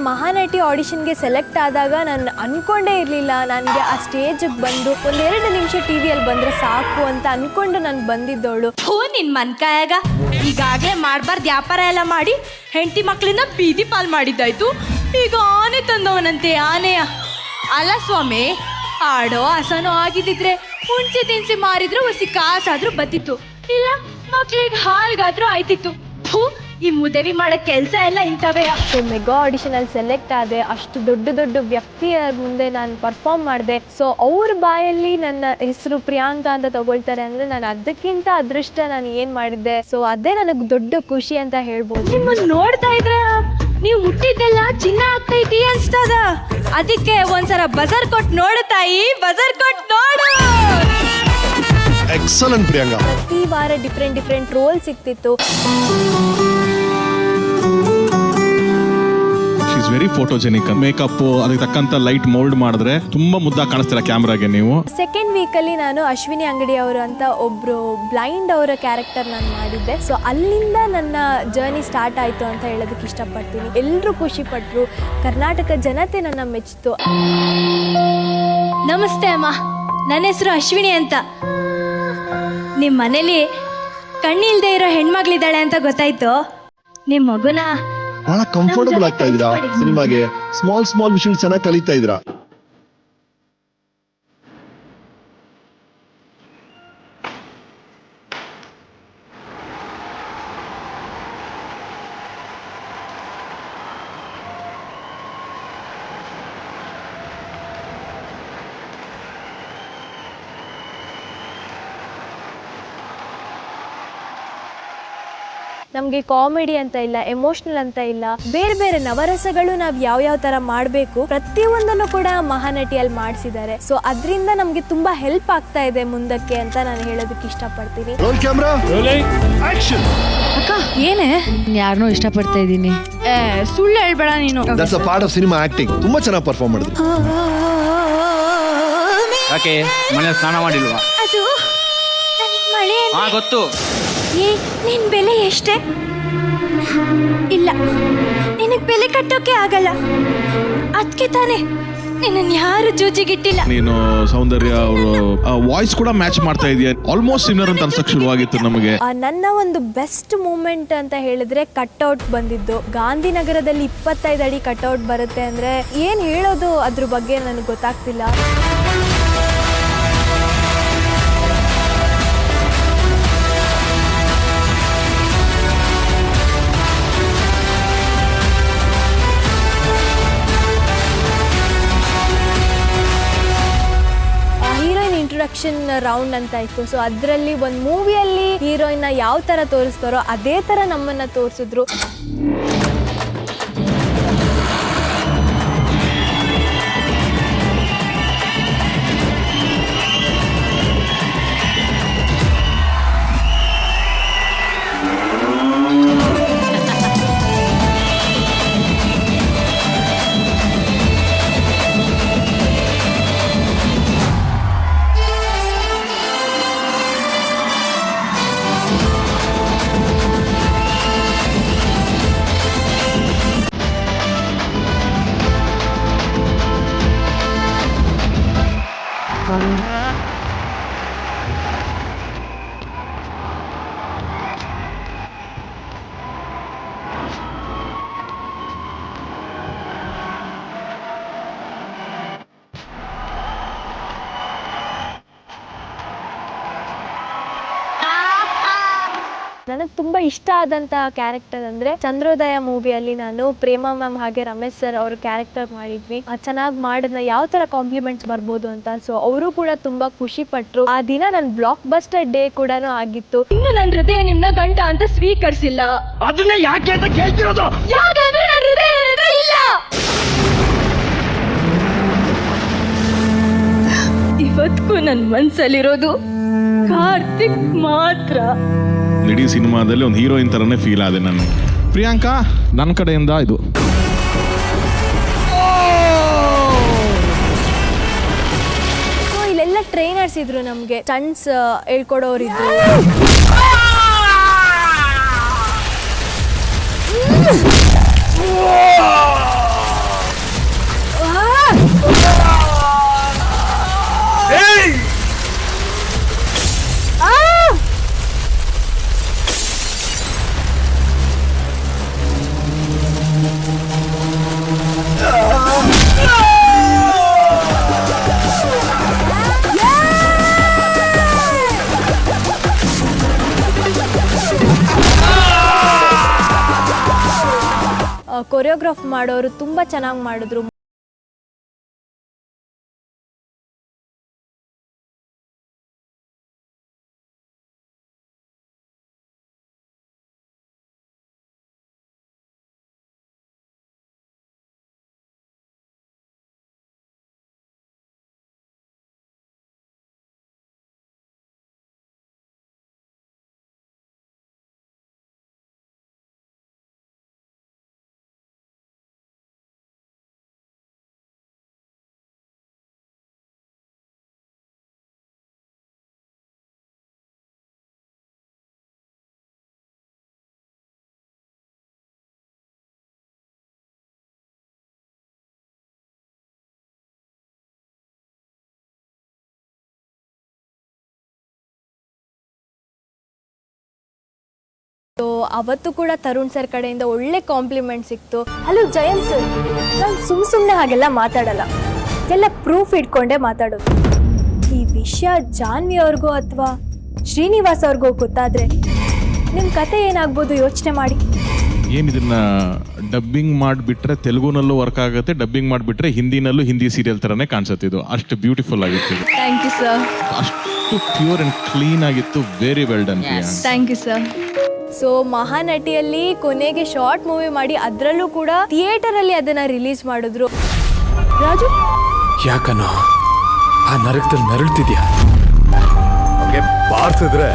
ಮಹಾನಟಿ ಆಡಿಷನ್ಗೆ ಸೆಲೆಕ್ಟ್ ಆದಾಗ ನಾನು ಅಂದ್ಕೊಂಡೇ ಇರಲಿಲ್ಲ ನನಗೆ ಆ ಸ್ಟೇಜಿಗೆ ಬಂದು 1-2 ನಿಮಿಷ ಟಿವಿಯಲ್ಲಿ ಬಂದರೆ ಸಾಕು ಅಂತ ಅಂದ್ಕೊಂಡು ನಾನು ಬಂದಿದ್ದವಳು. ನಿನ್ನ ಮನ್ಕಾಯಾಗ ಈಗಾಗಲೇ ಮಾಡಬಾರ್ದು ವ್ಯಾಪಾರ ಎಲ್ಲ ಮಾಡಿ ಹೆಂಡತಿ ಮಕ್ಕಳನ್ನ ಬೀದಿ ಪಾಲ್ ಮಾಡಿದ್ದಾಯ್ತು. ಈಗ ಆನೆ ತಂದವನಂತೆ ಆನೆಯ. ಅಲ್ಲ ಸ್ವಾಮಿ, ಆಡೋ ಹಸನೋ ಆಗಿದ್ದಿದ್ರೆ ಹುಣ್ಸೆ ತಿನ್ಸಿ ಮಾರಿದ್ರು ಹೊಸಿ ಕಾಸಾದ್ರೂ ಬತ್ತಿತ್ತು, ಇಲ್ಲ ಮಕ್ಳಿಗೆ ಹಾಲ್ಗಾದ್ರೂ ಆಯ್ತಿತ್ತು. ಈ ಮುದೇವಿ ಮಾಡೋ ಕೆಲಸ ಎಲ್ಲ ಇಂಥವೇ. ಸೊ ಮೆಗಾ ಆಡಿಷನಲ್ಲಿ ಸೆಲೆಕ್ಟ್ ಆದೆ. ಅಷ್ಟು ದೊಡ್ಡ ದೊಡ್ಡ ವ್ಯಕ್ತಿಯ ಮುಂದೆ ನಾನು ಪರ್ಫಾರ್ಮ್ ಮಾಡಿದೆ. ಸೊ ಅವ್ರ ಬಾಯಲ್ಲಿ ನನ್ನ ಹೆಸರು ಪ್ರಿಯಾಂಕಾ ಅಂತ ತಗೊಳ್ತಾರೆ ಅಂದರೆ ನಾನು ಅದಕ್ಕಿಂತ ಅದೃಷ್ಟ ನಾನು ಏನು ಮಾಡಿದ್ದೆ. ಸೊ ಅದೇ ನನಗೆ ದೊಡ್ಡ ಖುಷಿ ಅಂತ ಹೇಳ್ಬೋದು. ನಿಮ್ಮನ್ನು ನೋಡ್ತಾ ಇದ್ರೆ ನೀವು ಮುಟ್ಟಿದ್ದೆಲ್ಲ ಚಿನ್ನ ಆಗ್ತೈತಿ ಅನ್ಸ್ತದ. ಅದಕ್ಕೆ ಒಂದ್ಸಲ ಬಜಾರ್ ಕೊಟ್ಟು ನೋಡು ತಾಯಿ, ಬಜಾರ್ ಕೊಟ್ಟು ನೋಡು. ಎಕ್ಸಲೆಂಟ್ ಪ್ರಿಯಾಂಕಾ. ಪ್ರತಿ ವಾರ ಡಿಫ್ರೆಂಟ್ ರೋಲ್ ಸಿಗ್ತಿತ್ತು. She's very photogenic. ಮೇಕಪ್ ಅದಕ್ಕೆ ತಕ್ಕಂತ ಲೈಟ್ ಮೋಲ್ಡ್ ಮಾಡಿದ್ರೆ ತುಂಬಾ ಮುದ್ದಾಗಿ ಕಾಣಿಸ್ತೀರಾ ಕ್ಯಾಮ್ರಾಗೆ ನೀವು. ಸೆಕೆಂಡ್ ವೀಕಲ್ಲಿ ನಾನು ಅಶ್ವಿನಿ ಅಂಗಡಿ ಅವರು ಅಂತ ಒಬ್ರು ಬ್ಲೈಂಡ್ ಅವರ ಕ್ಯಾರೆಕ್ಟರ್ ನಾನು ಮಾಡಿದ್ದೆ. ಸೊ ಅಲ್ಲಿಂದ ನನ್ನ ಜರ್ನಿ ಸ್ಟಾರ್ಟ್ ಆಯಿತು ಅಂತ ಹೇಳೋದಕ್ಕೆ ಇಷ್ಟಪಡ್ತೀನಿ. ಎಲ್ಲರೂ ಖುಷಿ ಪಟ್ಟರು, ಕರ್ನಾಟಕ ಜನತೆ ನನ್ನ ಮೆಚ್ಚಿತು. ನಮಸ್ತೆ ಅಮ್ಮ, ನನ್ನ ಹೆಸರು ಅಶ್ವಿನಿ ಅಂತ. ನಿಮ್ಮ ಮನೇಲಿ ಕಣ್ಣಿಲ್ದೇ ಇರೋ ಹೆಣ್ಮಗಳಿದ್ದಾಳೆ ಅಂತ ಗೊತ್ತಾಯ್ತು. ನಿಮ್ಮ ಮಗುನ ಬಹಳ ಕಂಫರ್ಟಬಲ್ ಆಗ್ತಾ ಇದ್ದೀರಾ ಸಿನಿಮಾಗೆ. ಸ್ಮಾಲ್ ವಿಷಯ ಚೆನ್ನಾಗಿ ಕಲಿತಾ ಇದ್ದೀರಾ. ನಮಗೆ ಕಾಮಿಡಿ ಅಂತ ಇಲ್ಲ, ಎಮೋಷ್ನಲ್ ಅಂತ ಇಲ್ಲ, ಬೇರೆ ಬೇರೆ ನವರಸಗಳು ನಾವು ಯಾವ ಥರ ಮಾಡಬೇಕು ಪ್ರತಿಯೊಂದನ್ನು ಕೂಡ ಮಹಾನಟಿಯಲ್ಲಿ ಮಾಡಿಸಿದ್ದಾರೆ. ಸೊ ಅದರಿಂದ ನಮಗೆ ತುಂಬಾ ಹೆಲ್ಪ್ ಆಗ್ತಾ ಇದೆ ಮುಂದಕ್ಕೆ ಅಂತ ನಾನು ಹೇಳೋದಕ್ಕೆ ಇಷ್ಟಪಡ್ತೀನಿ. ಅಕ್ಕ ಏನೇ ಯಾರನ್ನೋ ಇಷ್ಟಪಡ್ತಾ ಇದ್ದೀನಿ. ಸುಳ್ಳು ಹೇಳ್ಬೇಡ ನೀನು. That's a part of cinema acting. ತುಂಬಾ ಚೆನ್ನಾಗಿ ಪರ್ಫಾರ್ಮ್ ಮಾಡಿದ್ರಿ. ಯಾಕೆ ಮನೆ ಸ್ನಾನ ಮಾಡಿಲ್ವಾ? ಅದು ಮಳೆ ಗೊತ್ತು. ನಿನ್ ಬೆಲೆ ಎಷ್ಟೇ? ಇಲ್ಲ, ನಿನಗೆ ಬೆಲೆ ಕಟ್ಟೋಕೆ ಆಗಲ್ಲ. ಅದಕ್ಕೆ ತಾನೇ ನಿನ್ನನ್ನು ಯಾರು ಜೂಜಿಗಿಟ್ಟಿಲ್ಲ. ನೀನು ಸೌಂದರ್ಯ ಅವರು ವಾಯ್ಸ್ ಕೂಡ ಮ್ಯಾಚ್ ಮಾಡ್ತಾ ಇದೆಯಾ. ಆಲ್ಮೋಸ್ಟ್ ಸಿಮಿಲರ್ ಅಂತ ಅನ್ಸಕ್ ಶುರುವಾಗಿತ್ತು ನಮಗೆ. ನನ್ನ ಒಂದು ಬೆಸ್ಟ್ ಮೂಮೆಂಟ್ ಅಂತ ಹೇಳಿದ್ರೆ ಕಟ್ಔಟ್ ಬಂದಿದ್ದು. ಗಾಂಧಿನಗರದಲ್ಲಿ 25 ಅಡಿ ಕಟ್ಔಟ್ ಬರುತ್ತೆ ಅಂದ್ರೆ ಏನ್ ಹೇಳೋದು ಅದ್ರ ಬಗ್ಗೆ ನನಗೆ ಗೊತ್ತಾಗ್ತಿಲ್ಲ. ಇಂಟ್ರೊಡಕ್ಷನ್ ರೌಂಡ್ ಅಂತ ಇತ್ತು. ಸೊ ಅದರಲ್ಲಿ ಒಂದು ಮೂವಿಯಲ್ಲಿ ಹೀರೋಯಿನ್ನ ಯಾವ ಥರ ತೋರಿಸ್ತಾರೋ ಅದೇ ಥರ ನಮ್ಮನ್ನು ತೋರಿಸಿದ್ರು. ನನಗೆ ತುಂಬ ಇಷ್ಟ ಆದಂಥ ಕ್ಯಾರೆಕ್ಟರ್ ಅಂದರೆ ಚಂದ್ರೋದಯ ಮೂವಿಯಲ್ಲಿ ನಾನು ಪ್ರೇಮಾ ಮ್ಯಾಮ್ ಹಾಗೆ ರಮೇಶ್ ಸರ್ ಅವರು ಕ್ಯಾರೆಕ್ಟರ್ ಮಾಡಿದ್ವಿ. ಚೆನ್ನಾಗಿ ಮಾಡಿದ್ನ ಯಾವ ಥರ ಕಾಂಪ್ಲಿಮೆಂಟ್ಸ್ ಬರ್ಬೋದು ಅಂತ. ಸೊ ಅವರು ಕೂಡ ತುಂಬ ಖುಷಿ ಪಟ್ಟರು. ಆ ದಿನ ನನ್ನ ಬ್ಲಾಕ್ ಬಸ್ಟರ್ ಡೇ ಕೂಡ ಆಗಿತ್ತು. ಇನ್ನು ನನ್ನ ಹೃದಯ ನಿನ್ನ ಗಂಟ ಅಂತ ಸ್ವೀಕರಿಸಿಲ್ಲ. ಅದನ್ನ ಯಾಕೆ ಅಂತ ಕೇಳ್ತಿರೋದು? ಯಾಕಂದ್ರೆ ನನ್ನ ಹೃದಯ ಇಲ್ಲ. ಇವತ್ತಿಗೂ ನನ್ನ ಮನಸ್ಸಲ್ಲಿರೋದು ಕಾರ್ತಿಕ್ ಮಾತ್ರ. ಇಡೀ ಸಿನಿಮಾದಲ್ಲಿ ಒಂದು ಹೀರೋಯಿನ್ ತರನೇ ಫೀಲ್ ಆದೆ ನಾನು. ಪ್ರಿಯಾಂಕಾ, ನನ್ನ ಕಡೆಯಿಂದ ಇದು. ಸೊ ಇಲ್ಲೆಲ್ಲ ಟ್ರೈನರ್ಸ್ ಇದ್ರು, ನಮಗೆ ಸ್ಟಂಟ್ಸ್ ಹೇಳ್ಕೊಡೋರಿದ್ರು. ಕೊರಿಯೋಗ್ರಾಫ್ ಮಾಡೋರು ತುಂಬ ಚೆನ್ನಾಗಿ ಮಾಡಿದ್ರು. ಸೊ ಅವತ್ತು ಕೂಡ ತರುಣ್ ಸರ್ ಕಡೆಯಿಂದ ಒಳ್ಳೆ ಕಾಂಪ್ಲಿಮೆಂಟ್ ಸಿಕ್ತು. ಹಲೋ ಜಯಂತ್ ಸರ್, ನಾನು ಸುಮ್ಮನೆ ಹಾಗೆಲ್ಲ ಮಾತಾಡಲ್ಲ, ಎಲ್ಲ ಪ್ರೂಫ್ ಇಟ್ಕೊಂಡೇ ಮಾತಾಡೋದು. ಈ ವಿಷಯ ಜಾನ್ವಿ ಅವ್ರಿಗೂ ಅಥವಾ ಶ್ರೀನಿವಾಸ್ ಅವ್ರಿಗೂ ಗೊತ್ತಾದರೆ ನಿಮ್ಮ ಕತೆ ಏನಾಗ್ಬೋದು ಯೋಚನೆ ಮಾಡಿ. ಏನಿದನ್ನ ಡಬ್ಬಿಂಗ್ ಮಾಡಿಬಿಟ್ರೆ ತೆಲುಗುನಲ್ಲೂ ವರ್ಕ್ ಆಗುತ್ತೆ, ಡಬ್ಬಿಂಗ್ ಮಾಡಿಬಿಟ್ರೆ ಹಿಂದಿನಲ್ಲೂ ಹಿಂದಿ ಸೀರಿಯಲ್ ಥರನೇ ಕಾಣಿಸುತ್ತೆ. ಇದು ಅಷ್ಟು ಬ್ಯೂಟಿಫುಲ್ ಆಗಿತ್ತು. Thank you sir. ಅಷ್ಟು ಪ್ಯೂರ್ ಆ್ಯಂಡ್ ಕ್ಲೀನ್ ಆಗಿತ್ತು. Very well done. Thank you sir. So ಮಹಾನಟಿಯಲ್ಲಿ ಕೊನೆಗೆ ಶಾರ್ಟ್ ಮೂವಿ ಮಾಡಿ ಅದರಲ್ಲೂ ಕೂಡ ಥಿಯೇಟರಲ್ಲಿ ಅದನ್ನ ರಿಲೀಸ್ ಮಾಡಿದ್ರು. ರಾಜು, ಯಾಕನೋ ಆ ನರಕದಲ್ಲಿ ನರಳ್ತಿದ್ಯಾ? ಬಾರ್ಸಿದ್ರೆ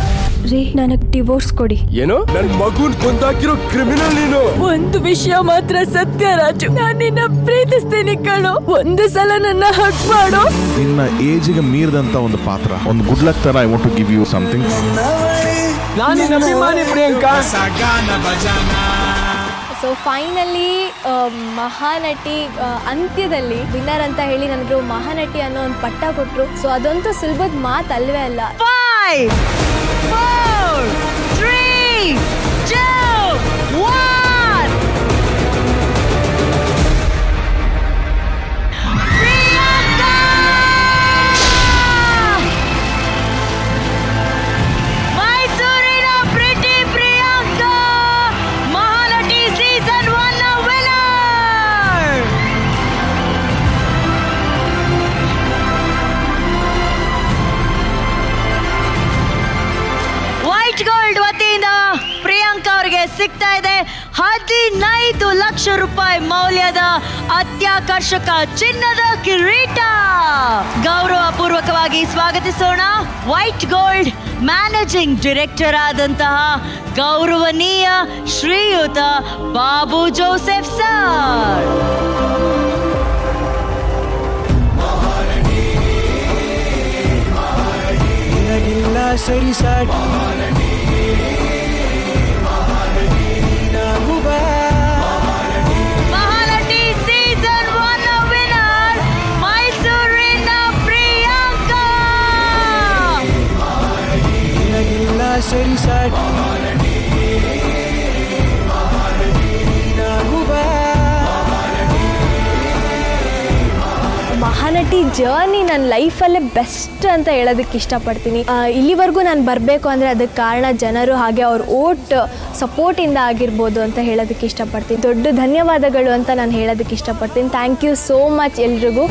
ರೀ, ನನಗೆ ಡಿವೋರ್ಸ್ ಕೊಡಿ. ಏನು? ನನ್ ಮಗುನ್ ಕೊಂದಾಕಿರೋ ಕ್ರಿಮಿನಲ್ ನೀನು. ಒಂದು ವಿಷಯ ಮಾತ್ರ ಸತ್ಯ ರಾಜು, ನಾನು ನಿನ್ನ ಪ್ರೀತಿಸ್ತೀನಿ ಕಣೋ. ಒಂದು ಸಲ ನನ್ನ ಹಗ್ ಮಾಡು. ನಿನ್ನ ಏಜಿಗೆ ಮೀರಿದಂತ ಒಂದು ಪಾತ್ರ, ಒಂದು ಗುಡ್ ಲಕ್ ತರ. I want to give you something. ನಾನು ನಿನ್ನ ಅಭಿಮಾನಿ ಪ್ರಿಯಾಂಕಾ. ಸೊ ಫೈನಲಿ ಮಹಾನಟಿ ಅಂತ್ಯದಲ್ಲಿ ವಿನ್ನರ್ ಅಂತ ಹೇಳಿ ನನಗೆ ಮಹಾನಟಿ ಅನ್ನೋ ಒಂದು ಪಟ್ಟ ಕೊಟ್ಟರು. ಸೊ ಅದಂತೂ ಸುಲಭದ ಮಾತು ಅಲ್ವೇ ಅಲ್ಲ. 5, 4, 3, 2, 1. ಮೈಸೂರಿನ ಪ್ರೀತಿ ಪ್ರಿಯಾಂಕಾ ಮಹಾನಟಿ ಸೀಸನ್ 1 ವಿನ್ನರ್. ಸಿಗ್ತಾ ಇದೆ 15 ಲಕ್ಷ ರೂಪಾಯಿ ಮೌಲ್ಯದ ಅತ್ಯಾಕರ್ಷಕ ಚಿನ್ನದ ಕಿರೀಟ. ಗೌರವ ಪೂರ್ವಕವಾಗಿ ಸ್ವಾಗತಿಸೋಣ ವೈಟ್ ಗೋಲ್ಡ್ ಮ್ಯಾನೇಜಿಂಗ್ ಡೈರೆಕ್ಟರ್ ಆದಂತಹ ಗೌರವನೀಯ ಶ್ರೀಯುತ ಬಾಬು ಜೋಸೆಫ್ ಸರ್. ಸರಿಸಾಟಿ ಮಹಾನಟಿ ಸೀಸನ್ 1 ವಿನ್ನರ್ ಮೈಸೂರಿನ ಪ್ರಿಯಾಂಕಾ. ಸರಿಸಾಟಿ ಮಹಾನಟಿ ಜರ್ನಿ ನನ್ನ ಲೈಫಲ್ಲೇ ಬೆಸ್ಟ್ ಅಂತ ಹೇಳೋದಕ್ಕೆ ಇಷ್ಟಪಡ್ತೀನಿ. ಇಲ್ಲಿವರೆಗೂ ನಾನು ಬರಬೇಕು ಅಂದರೆ ಅದಕ್ಕೆ ಕಾರಣ ಜನರು, ಹಾಗೆ ಅವ್ರ ಓಟ್ ಸಪೋರ್ಟಿಂದ ಆಗಿರ್ಬೋದು ಅಂತ ಹೇಳೋದಕ್ಕೆ ಇಷ್ಟಪಡ್ತೀನಿ. ದೊಡ್ಡ ಧನ್ಯವಾದಗಳು ಅಂತ ನಾನು ಹೇಳೋದಕ್ಕೆ ಇಷ್ಟಪಡ್ತೀನಿ. ಥ್ಯಾಂಕ್ ಯು ಸೋ ಮಚ್ ಎಲ್ರಿಗೂ.